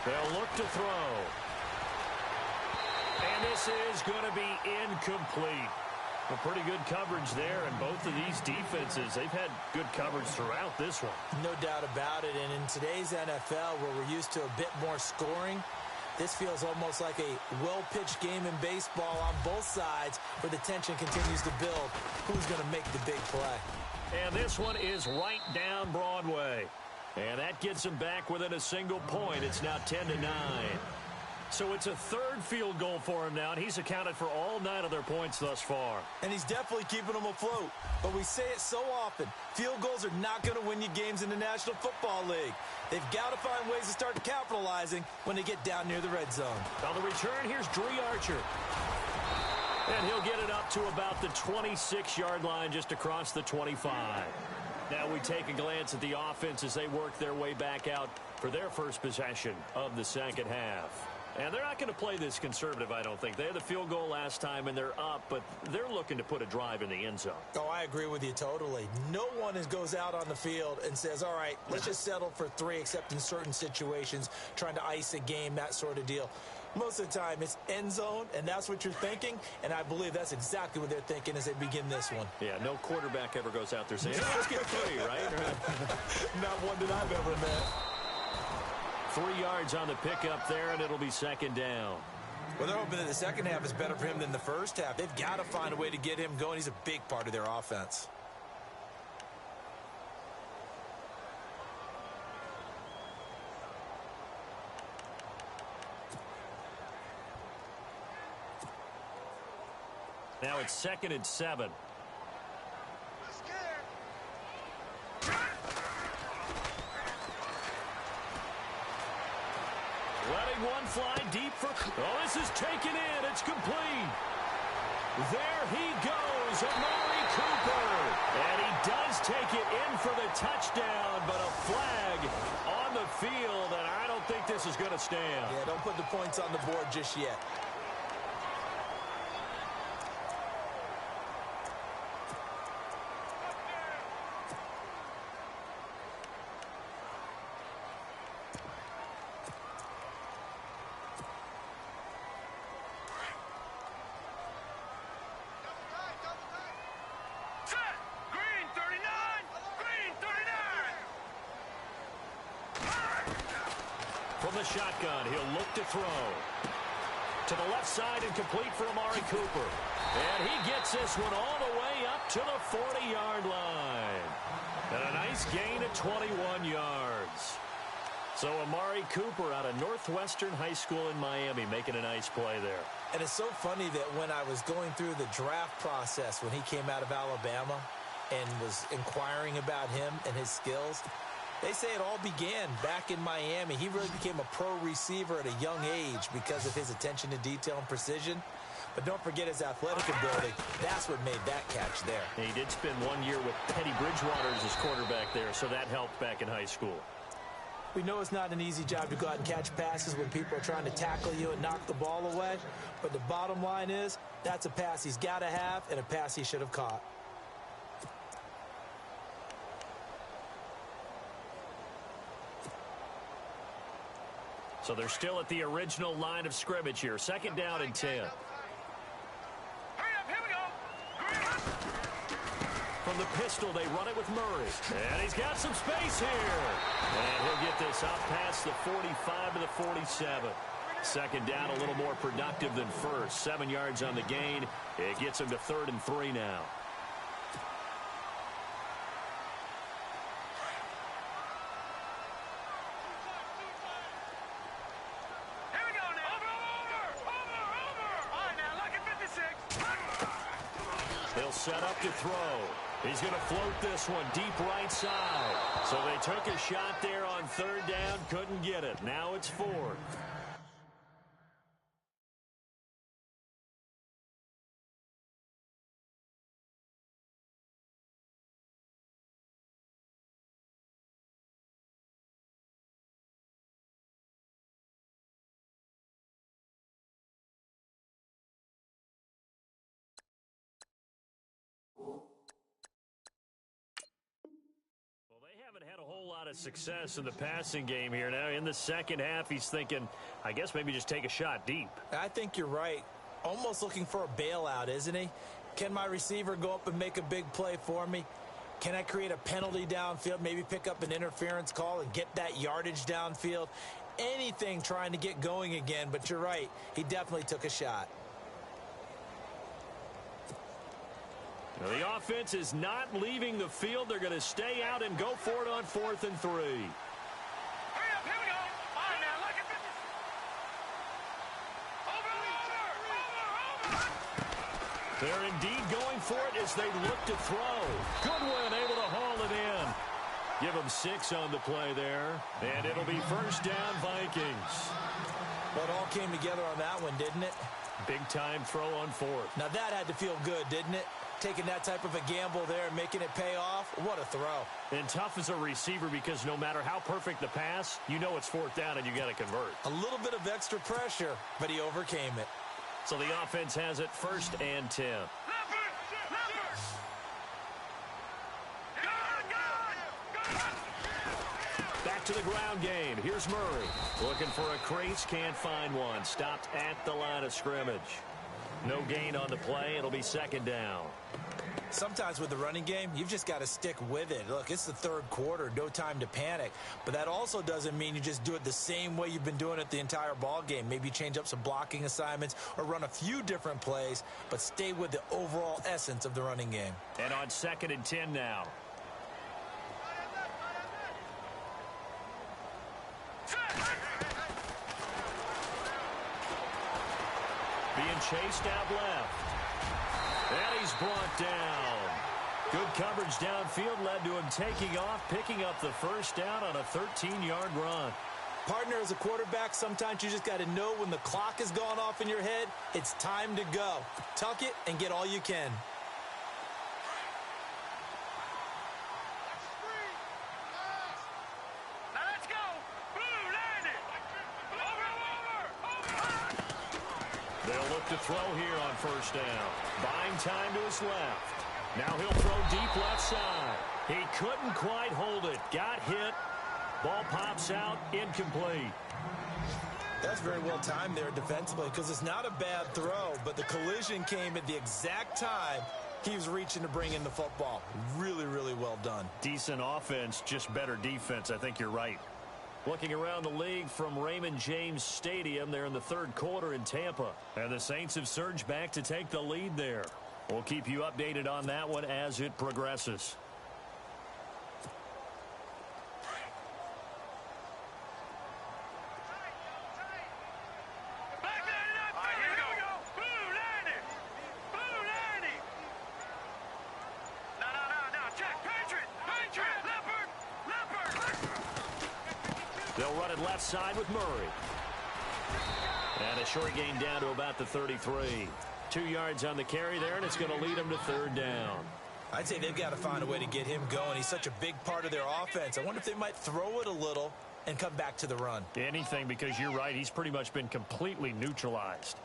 They'll look to throw. And this is going to be incomplete. A pretty good coverage there, and both of these defenses, they've had good coverage throughout this one. No doubt about it, and in today's NFL, where we're used to a bit more scoring, this feels almost like a well-pitched game in baseball on both sides, where the tension continues to build. Who's going to make the big play? And this one is right down Broadway. And that gets him back within a single point. It's now 10-9. So it's a 3rd field goal for him now, and he's accounted for all 9 of their points thus far. And he's definitely keeping them afloat. But we say it so often, field goals are not going to win you games in the National Football League. They've got to find ways to start capitalizing when they get down near the red zone. On the return, here's Dree Archer. And he'll get it up to about the 26-yard line, just across the 25. Now we take a glance at the offense as they work their way back out for their first possession of the second half. And they're not going to play this conservative, I don't think. They had the field goal last time, and they're up, but they're looking to put a drive in the end zone. Oh, I agree with you totally. No one goes out on the field and says, all right, let's just settle for 3, except in certain situations, trying to ice a game, that sort of deal. Most of the time, it's end zone, and that's what you're thinking, and I believe that's exactly what they're thinking as they begin this one. Yeah, no quarterback ever goes out there saying, hey, let's get 3, right? Not one that I've ever met. 3 yards on the pickup there, and it'll be second down. Well, they're hoping that the second half is better for him than the first half. They've got to find a way to get him going. He's a big part of their offense. Now it's 2nd and 7. Letting one fly deep for... Oh, this is taken in. It's complete. There he goes, Amari Cooper. And he does take it in for the touchdown, but a flag on the field, and I don't think this is going to stand. Yeah, don't put the points on the board just yet. the shotgun. He'll look to throw. To the left side and complete for Amari Cooper. And he gets this one all the way up to the 40-yard line. And a nice gain at 21 yards. So Amari Cooper out of Northwestern High School in Miami making a nice play there. And it's so funny that when I was going through the draft process when he came out of Alabama and was inquiring about him and his skills, they say it all began back in Miami. He really became a pro receiver at a young age because of his attention to detail and precision. But don't forget his athletic ability. That's what made that catch there. And he did spend 1 year with Teddy Bridgewater as his quarterback there, so that helped back in high school. We know it's not an easy job to go out and catch passes when people are trying to tackle you and knock the ball away. But the bottom line is, that's a pass he's got to have and a pass he should have caught. So they're still at the original line of scrimmage here. 2nd down and 10. Hurry up, here we go. From the pistol, they run it with Murray. And he's got some space here. And he'll get this up past the 45 to the 47. 2nd down, a little more productive than first. 7 yards on the gain. It gets him to 3rd and 3 now. Here we go now. Over. All right, now, look at 56. He'll set up to throw. He's going to float this one deep right side. So they took a shot there on 3rd down, couldn't get it. Now it's 4th. Had a whole lot of success in the passing game here. Now in the 2nd half, he's thinking, I guess maybe just take a shot deep. I think you're right. Almost looking for a bailout, isn't he? Can my receiver go up and make a big play for me? Can I create a penalty downfield, maybe pick up an interference call and get that yardage downfield? Anything trying to get going again, but you're right. He definitely took a shot. Now, the offense is not leaving the field. They're going to stay out and go for it on 4th and 3. Hurry up, here we go. All right, now, look at 50. Over. They're indeed going for it as they look to throw. Goodwin able to haul it in. Give them 6 on the play there. And it'll be 1st down Vikings. Well, it all came together on that one, didn't it? Big time throw on 4th. Now that had to feel good, didn't it? Taking that type of a gamble there and making it pay off. What a throw. And tough as a receiver because no matter how perfect the pass, you know it's 4th down and you got to convert. A little bit of extra pressure, but he overcame it. So the offense has it 1st and 10. Back to the ground game. Here's Murray. Looking for a crease, can't find one. Stopped at the line of scrimmage. No gain on the play. It'll be 2nd down. Sometimes with the running game, you've just got to stick with it. Look, it's the 3rd quarter, no time to panic. But that also doesn't mean you just do it the same way you've been doing it the entire ball game. Maybe change up some blocking assignments or run a few different plays, but stay with the overall essence of the running game. And on 2nd and 10 now. Being chased out left. And he's brought down. Good coverage downfield led to him taking off, picking up the 1st down on a 13-yard run. Partner, as a quarterback, sometimes you just got to know when the clock has gone off in your head, it's time to go. Tuck it and get all you can. Now let's go. Blue, land it. Over. They'll look to throw here on 1st down. Buying time to his left. Now he'll throw deep left side. He couldn't quite hold it. Got hit. Ball pops out. Incomplete. That's very well timed there defensively because it's not a bad throw, but the collision came at the exact time he was reaching to bring in the football. Really, really well done. Decent offense, just better defense. I think you're right. Looking around the league from Raymond James Stadium, they're in the third quarter in Tampa. And the Saints have surged back to take the lead there. We'll keep you updated on that one as it progresses. They'll run it left side with Murray. And a short gain down to about the 33. 2 yards on the carry there, and it's going to lead them to third down. I'd say they've got to find a way to get him going. He's such a big part of their offense. I wonder if they might throw it a little and come back to the run. Anything, because you're right. He's pretty much been completely neutralized.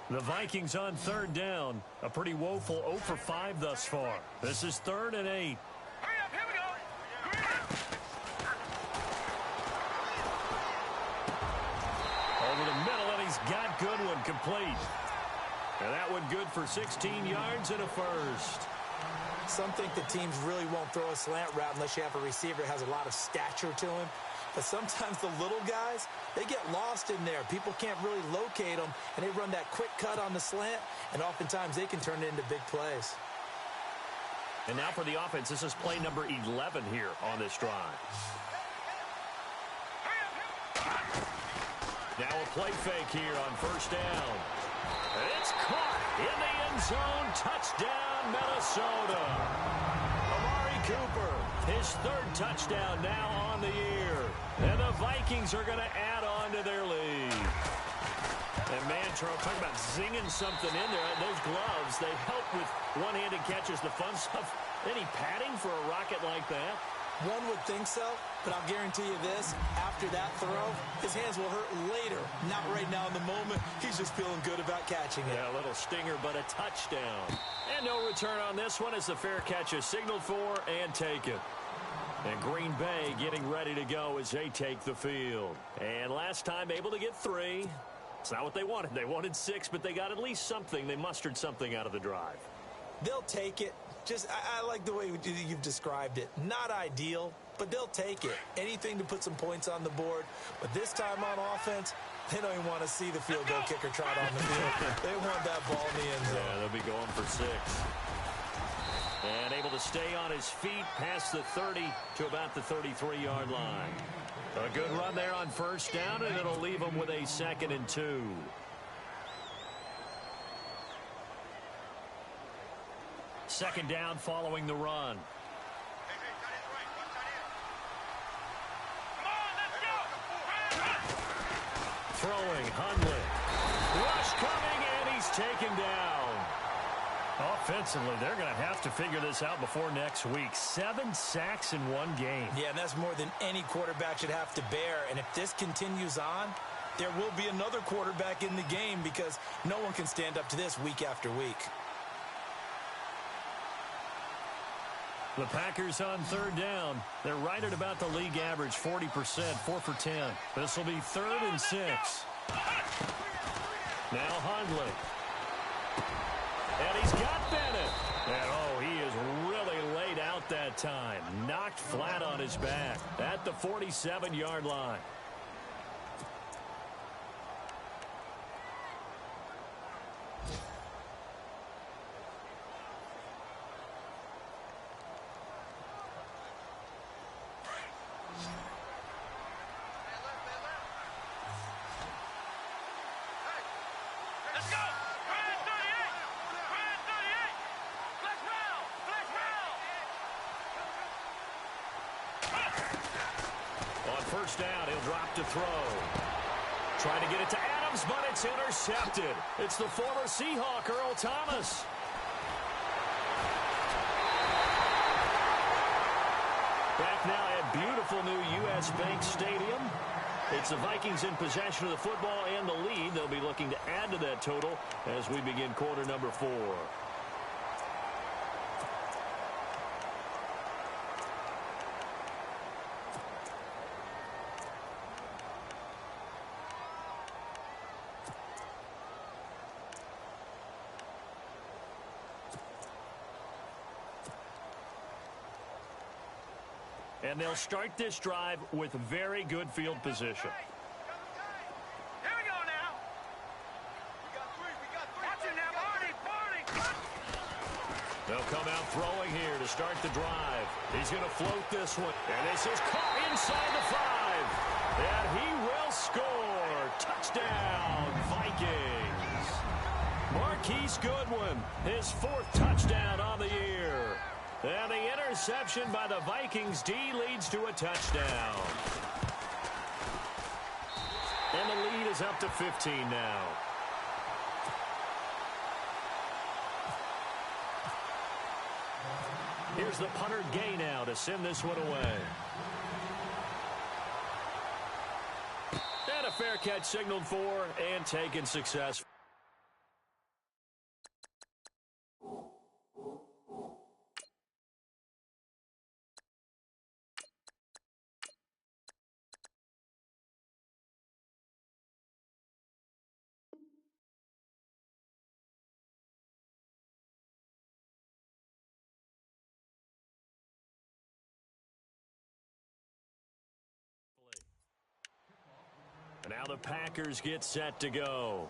The Vikings on third down. A pretty woeful 0 for 5 thus far. This is 3rd and 8. Hurry up, here we go. Over the middle, and he's got Goodwin complete. And that one good for 16 yards and a first. Some think the teams really won't throw a slant route unless you have a receiver that has a lot of stature to him. But sometimes the little guys, they get lost in there. People can't really locate them, and they run that quick cut on the slant, and oftentimes they can turn it into big plays. And now for the offense, this is play number 11 here on this drive. Now a play fake here on first down. And it's caught in the end zone. Touchdown, Minnesota. Amari Cooper, his 3rd touchdown now on the year. And the Vikings are going to add on to their lead. And man, Charles, talking about zinging something in there. Those gloves, they help with one-handed catches, the fun stuff. Any padding for a rocket like that? One would think so, but I'll guarantee you this, after that throw, his hands will hurt later. Not right now in the moment. He's just feeling good about catching it. Yeah, a little stinger, but a touchdown. And no return on this one as the fair catch is signaled for and taken. And Green Bay getting ready to go as they take the field. And last time able to get 3. It's not what they wanted. They wanted 6, but they got at least something. They mustered something out of the drive. They'll take it. I like the way you've described it. Not ideal, but they'll take it. Anything to put some points on the board. But this time on offense, they don't even want to see the field goal kicker trot on the field. They want that ball in the end zone. Yeah, they'll be going for 6. And able to stay on his feet past the 30 to about the 33-yard line. A good run there on first down, and it'll leave him with a 2nd and 2. Second down following the run. Throwing, Hundley. Rush coming, and he's taken down. Offensively, they're going to have to figure this out before next week. 7 sacks in one game. Yeah, and that's more than any quarterback should have to bear. And if this continues on, there will be another quarterback in the game because no one can stand up to this week after week. The Packers on third down. They're right at about the league average, 40%, 4 for 10. This will be 3rd and 6. Now Hundley. And he's got Bennett. And, oh, he is really laid out that time. Knocked flat on his back at the 47-yard line. Let's go! Red 38! Red 38! Flex round! Flex round! On first down, he'll drop to throw. Trying to get it to Adams, but it's intercepted. It's the former Seahawk, Earl Thomas. Back now at beautiful new U.S. Bank Stadium. It's the Vikings in possession of the football and the lead. They'll be looking to add to that total as we begin quarter number 4. And they'll start this drive with very good field position. Here we go now. We got three. Watch it now, Barney. They'll come out throwing here to start the drive. He's going to float this one. And this is caught inside the 5. And he will score. Touchdown, Vikings. Marquise Goodwin, his 4th touchdown on the year. And the interception by the Vikings D leads to a touchdown. And the lead is up to 15 now. Here's the punter Gay now to send this one away. And a fair catch signaled for and taken successfully. And now the Packers get set to go.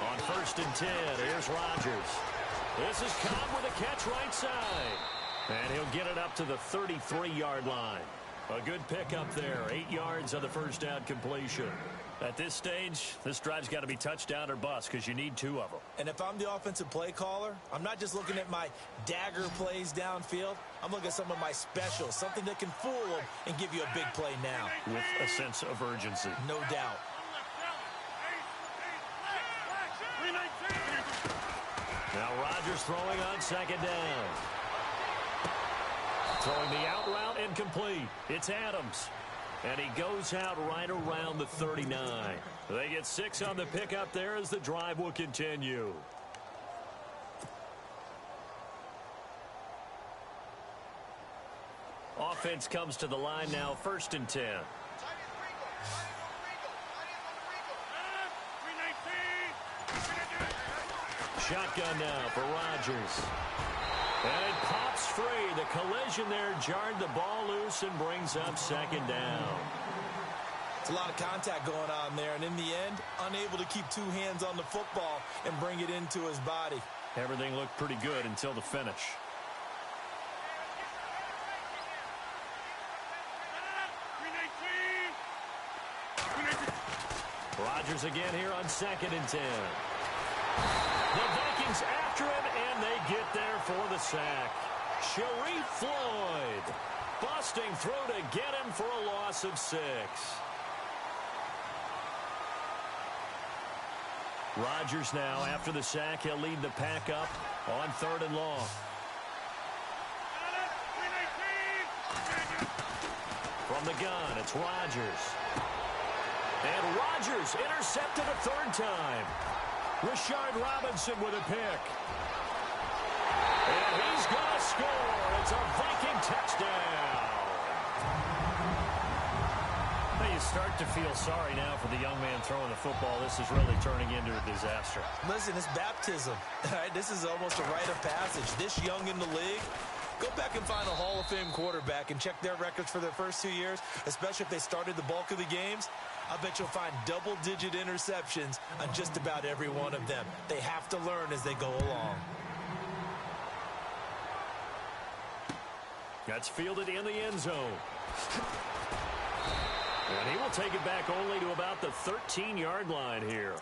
On 1st and 10, here's Rodgers. This is Cobb with a catch right side. And he'll get it up to the 33-yard line. A good pickup there. 8 yards on the first down completion. At this stage, this drive's got to be touchdown or bust because you need 2 of them. And if I'm the offensive play caller, I'm not just looking at my dagger plays downfield. I'm looking at some of my specials, something that can fool them and give you a big play now. With a sense of urgency. No doubt. Now Rodgers throwing on 2nd down. Throwing the out route incomplete. It's Adams. And he goes out right around the 39. They get 6 on the pickup there as the drive will continue. Offense comes to the line now, 1st and 10. Shotgun now for Rodgers. And it pops free. The collision there jarred the ball loose and brings up 2nd down. It's a lot of contact going on there, and in the end, unable to keep 2 hands on the football and bring it into his body. Everything looked pretty good until the finish. Rodgers again here on 2nd and 10. The Vikings after him, and they get there for the sack. Sharif Floyd busting through to get him for a loss of 6. Rodgers now, after the sack, he'll lead the pack up on 3rd and long. From the gun, it's Rodgers. And Rodgers intercepted a 3rd time. Rashard Robinson with a pick. And he's going to score. It's a Viking touchdown. You start to feel sorry now for the young man throwing the football. This is really turning into a disaster. Listen, it's baptism. Right? This is almost a rite of passage. This young in the league, go back and find a Hall of Fame quarterback and check their records for their first 2 years, especially if they started the bulk of the games. I bet you'll find double-digit interceptions on just about every one of them. They have to learn as they go along. That's fielded in the end zone. And he will take it back only to about the 13-yard line here.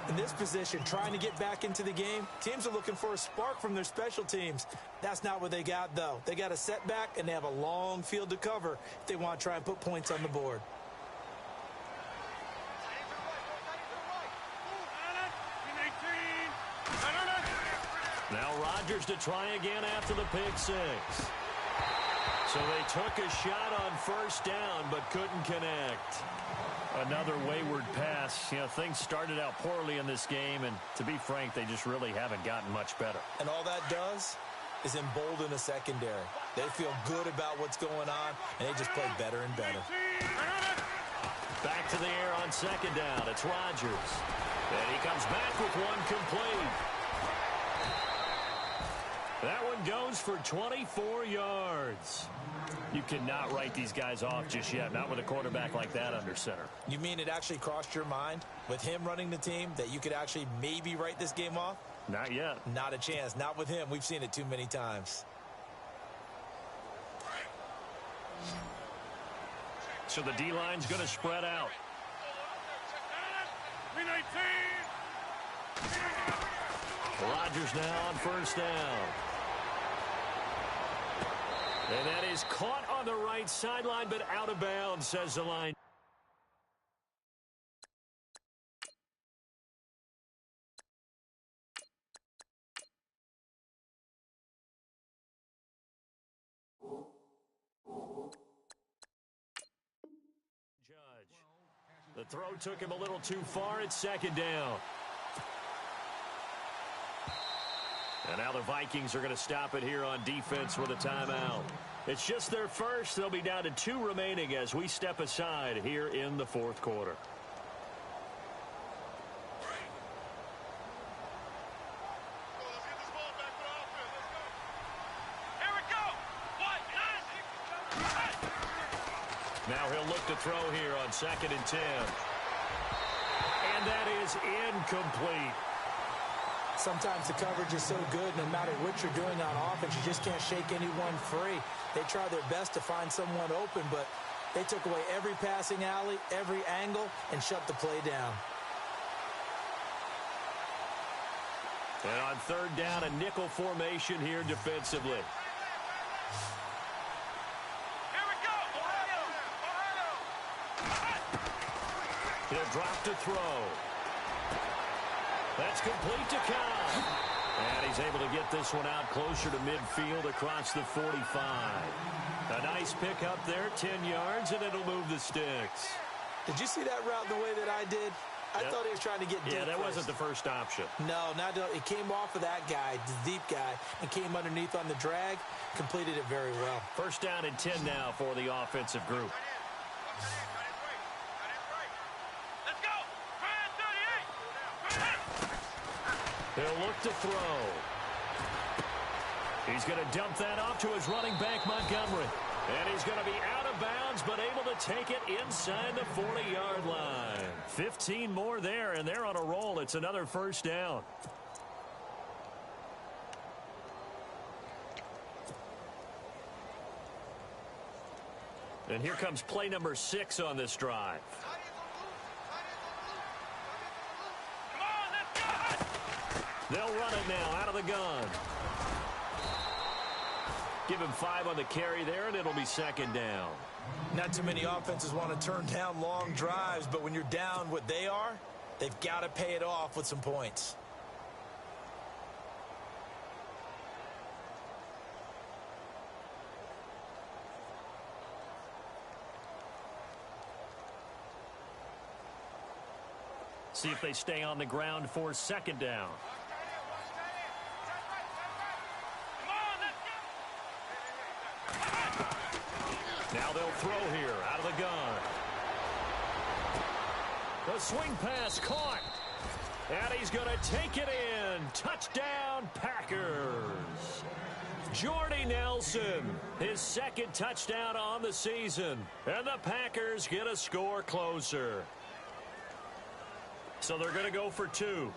In this position, trying to get back into the game, teams are looking for a spark from their special teams. That's not what they got, though. They got a setback, and they have a long field to cover if they want to try and put points on the board. Now Rodgers to try again after the pick 6. So they took a shot on 1st down but couldn't connect. Another wayward pass. You know, things started out poorly in this game, and to be frank, they just really haven't gotten much better. And all that does, is embolden the secondary. They feel good about what's going on, and they just play better and better. Back to the air on second down. It's Rodgers. And he comes back with one complete. That one goes for 24 yards. You cannot write these guys off just yet, not with a quarterback like that under center. You mean it actually crossed your mind with him running the team that you could actually maybe write this game off? Not yet. Not a chance. Not with him. We've seen it too many times. So the D-line's going to spread out. Rodgers now on first down. And that is caught on the right sideline, but out of bounds, says the line. The throw took him a little too far. It's second down. And now the Vikings are going to stop it here on defense with a timeout. It's just their first. They'll be down to 2 remaining as we step aside here in the fourth quarter. Now he'll look to throw here on 2nd and 10. And that is incomplete. Sometimes the coverage is so good, no matter what you're doing on offense, you just can't shake anyone free. They try their best to find someone open, but they took away every passing alley, every angle, and shut the play down. And on 3rd down, a nickel formation here defensively. He'll drop to throw. That's complete to Cobb. And he's able to get this one out closer to midfield across the 45. A nice pickup there, 10 yards, and it'll move the sticks. Did you see that route the way that I did? I thought he was trying to get deep. Yeah, that first. wasn't the first option. No, it came off of that guy, the deep guy, and came underneath on the drag, completed it very well. 1st down and 10 now for the offensive group. He'll look to throw. He's going to dump that off to his running back, Montgomery. And he's going to be out of bounds, but able to take it inside the 40-yard line. 15 more there, and they're on a roll. It's another 1st down. And here comes play number 6 on this drive. They'll run it now out of the gun. Give him 5 on the carry there, and it'll be 2nd down. Not too many offenses want to turn down long drives, but when you're down what they are, they've got to pay it off with some points. See if they stay on the ground for 2nd down. Now they'll throw here out of the gun. The swing pass caught. And he's going to take it in. Touchdown, Packers. Jordy Nelson, his 2nd touchdown on the season. And the Packers get a score closer. So they're going to go for 2.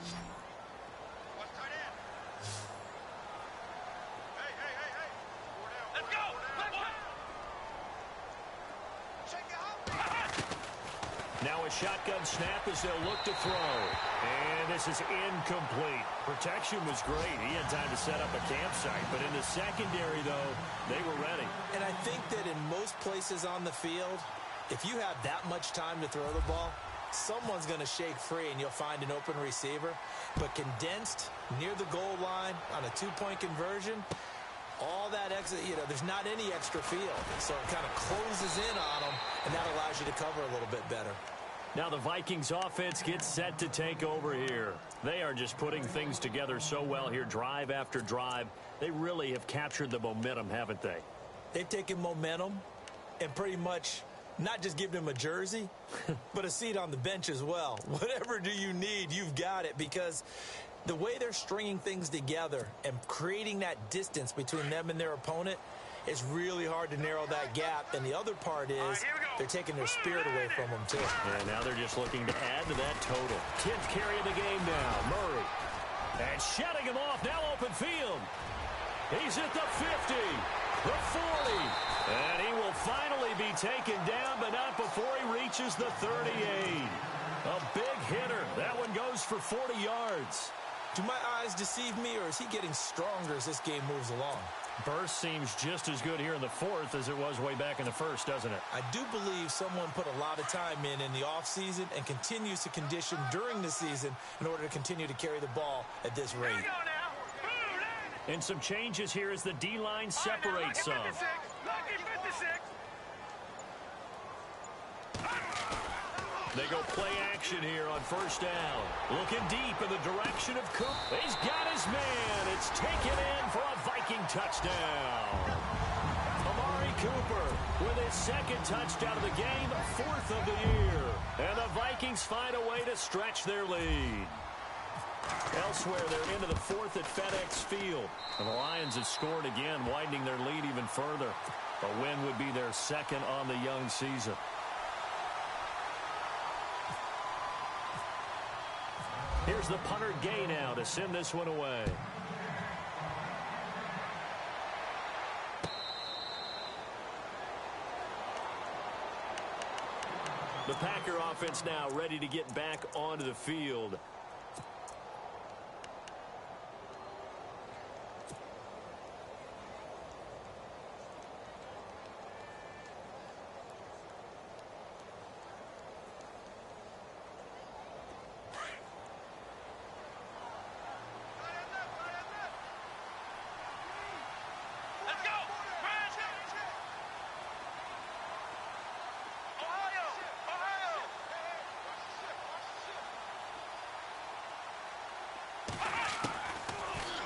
Now a shotgun snap as they'll look to throw. And this is incomplete. Protection was great. He had time to set up a campsite. But in the secondary, though, they were ready. And I think that in most places on the field, if you have that much time to throw the ball, someone's going to shake free and you'll find an open receiver. But condensed near the goal line on a 2-point conversion, all that extra, there's not any extra field. So it kind of closes in on them, and that allows you to cover a little bit better. Now the Vikings offense gets set to take over here. They are just putting things together so well here, drive after drive. They really have captured the momentum, haven't they? They've taken momentum and pretty much not just given him a jersey, but a seat on the bench as well. Whatever do you need, you've got it, because the way they're stringing things together and creating that distance between them and their opponent, it's really hard to narrow that gap. And the other part is they're taking their spirit away from them, too. Yeah, now they're just looking to add to that total. 10th carry of the game now, Murray. And shutting him off, now open field. He's at the 50, the 40. And he will finally be taken down, but not before he reaches the 38. A big hitter. That one goes for 40 yards. Do my eyes deceive me, or is he getting stronger as this game moves along? Burst seems just as good here in the fourth as it was way back in the first, doesn't it? I do believe someone put a lot of time in the offseason and continues to condition during the season in order to continue to carry the ball at this rate. And some changes here as the D-line separates some. They go play action here on first down. Looking deep in the direction of Cook. He's got his man. It's taken in for a Viking touchdown. Amari Cooper with his second touchdown of the game, fourth of the year. And the Vikings find a way to stretch their lead. Elsewhere, they're into the fourth at FedEx Field. And the Lions have scored again, widening their lead even further. A win would be their second on the young season. Here's the punter Gay now to send this one away. The Packer offense now ready to get back onto the field.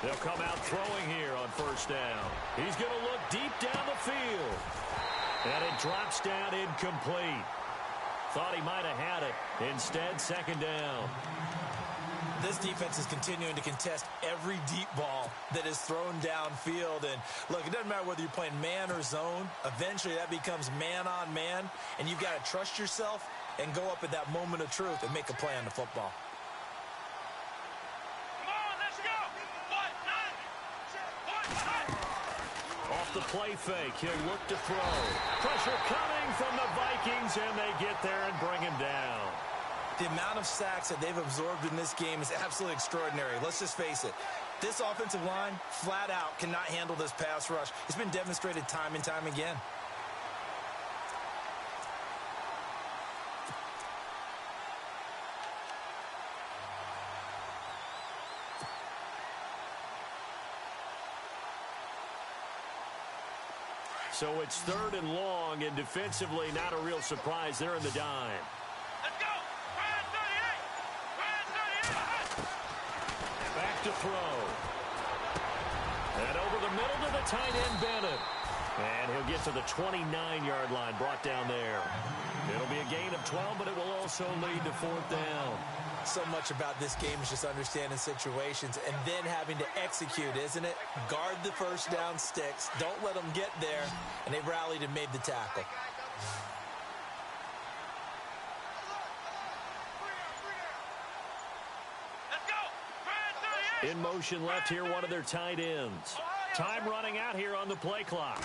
They'll come out throwing here on first down. He's going to look deep down the field. And it drops down incomplete. Thought he might have had it. Instead, second down. This defense is continuing to contest every deep ball that is thrown downfield. And, look, it doesn't matter whether you're playing man or zone. Eventually, that becomes man on man. And you've got to trust yourself and go up at that moment of truth and make a play on the football. The play fake. He'll look to throw. Pressure coming from the Vikings, and they get there and bring him down. The amount of sacks that they've absorbed in this game is absolutely extraordinary. Let's just face it. This offensive line, flat out, cannot handle this pass rush. It's been demonstrated time and time again. So it's third and long, and defensively, not a real surprise. They're in the dime. Let's go! Ryan 38! Ryan 38! Back to throw. And over the middle to the tight end, Bennett. And he'll get to the 29-yard line, brought down there. It'll be a gain of 12, but it will also lead to fourth down. So much about this game is just understanding situations and then having to execute, isn't it? Guard the first down sticks. Don't let them get there. And they've rallied and made the tackle. Let's go! In motion left here, one of their tight ends. Time running out here on the play clock.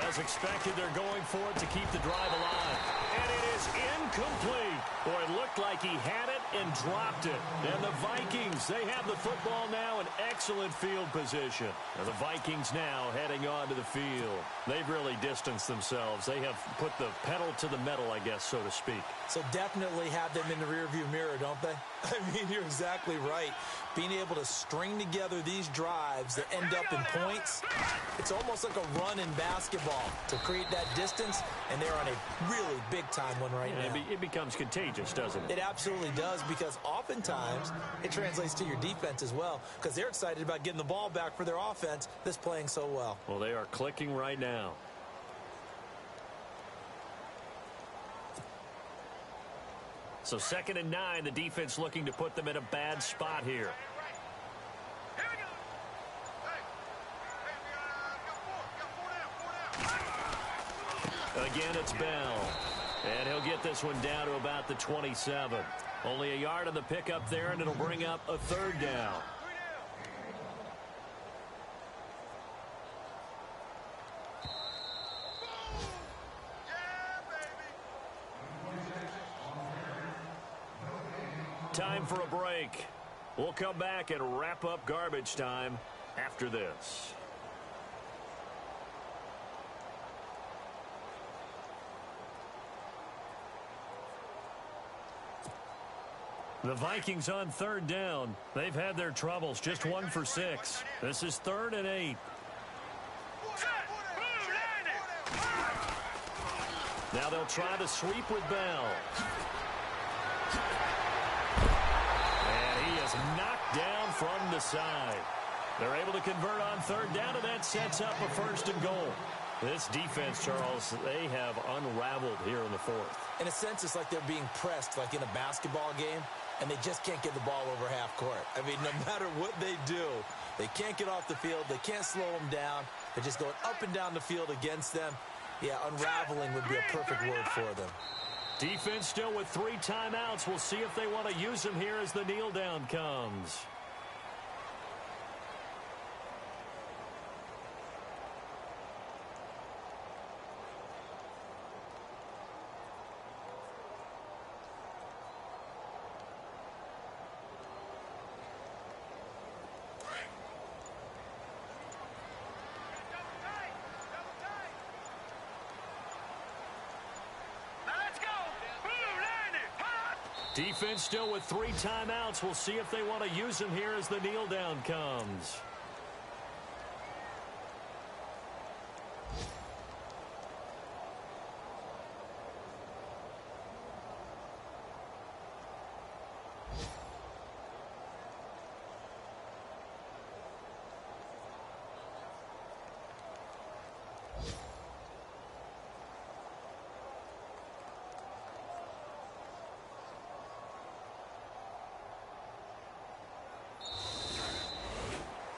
As expected, they're going for it to keep the drive alive. And it is incomplete. Boy, it looked like he had it and dropped it. And the Vikings, they have the football now in excellent field position. And the Vikings now heading on to the field. They've really distanced themselves. They have put the pedal to the metal, I guess, so to speak. So definitely have them in the rearview mirror, don't they? I mean, you're exactly right. Being able to string together these drives that end up in points, it's almost like a run in basketball. ball to create that distance, and they're on a really big-time one right now. It becomes contagious, doesn't it? It absolutely does, because oftentimes it translates to your defense as well, because they're excited about getting the ball back for their offense that's playing so well. Well, they are clicking right now. So 2nd and 9, the defense looking to put them in a bad spot here. Again, it's Bell. And he'll get this one down to about the 27. Only a yard on the pickup there, and it'll bring up a 3rd down. Time for a break. We'll come back and wrap up garbage time after this. The Vikings on 3rd down. They've had their troubles, just 1 for 6. This is 3rd and 8. Now they'll try to sweep with Bell. And he is knocked down from the side. They're able to convert on 3rd down, and that sets up a 1st and goal. This defense, Charles, they have unraveled here in the 4th. In a sense, it's like they're being pressed like in a basketball game, and they just can't get the ball over half court. I mean, no matter what they do, they can't get off the field. They can't slow them down. They're just going up and down the field against them. Yeah, unraveling would be a perfect word for them. Defense still with 3 timeouts. We'll see if they want to use them here as the kneel down comes. Defense still with 3 timeouts. We'll see if they want to use them here as the kneel down comes.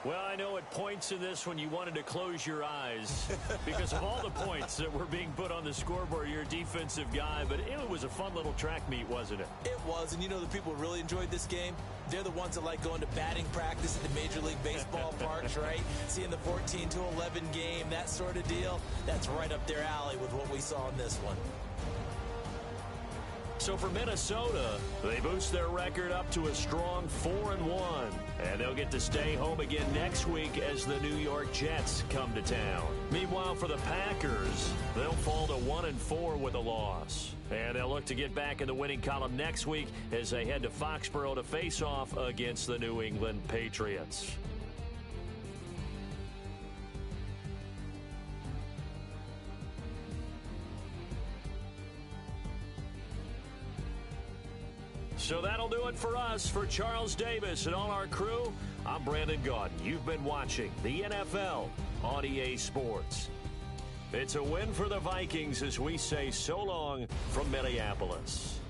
Well, I know at points in this when you wanted to close your eyes because of all the points that were being put on the scoreboard. You're a defensive guy, but it was a fun little track meet, wasn't it? It was, and you know the people who really enjoyed this game? They're the ones that like going to batting practice at the Major League Baseball parks, right? Seeing the 14-11 game, that sort of deal. That's right up their alley with what we saw in this one. So for Minnesota, they boost their record up to a strong 4-1. And they'll get to stay home again next week as the New York Jets come to town. Meanwhile, for the Packers, they'll fall to 1-4 with a loss. And they'll look to get back in the winning column next week as they head to Foxborough to face off against the New England Patriots. So that'll do it for us. For Charles Davis and all our crew, I'm Brandon Gaudin. You've been watching the NFL on EA Sports. It's a win for the Vikings as we say so long from Minneapolis.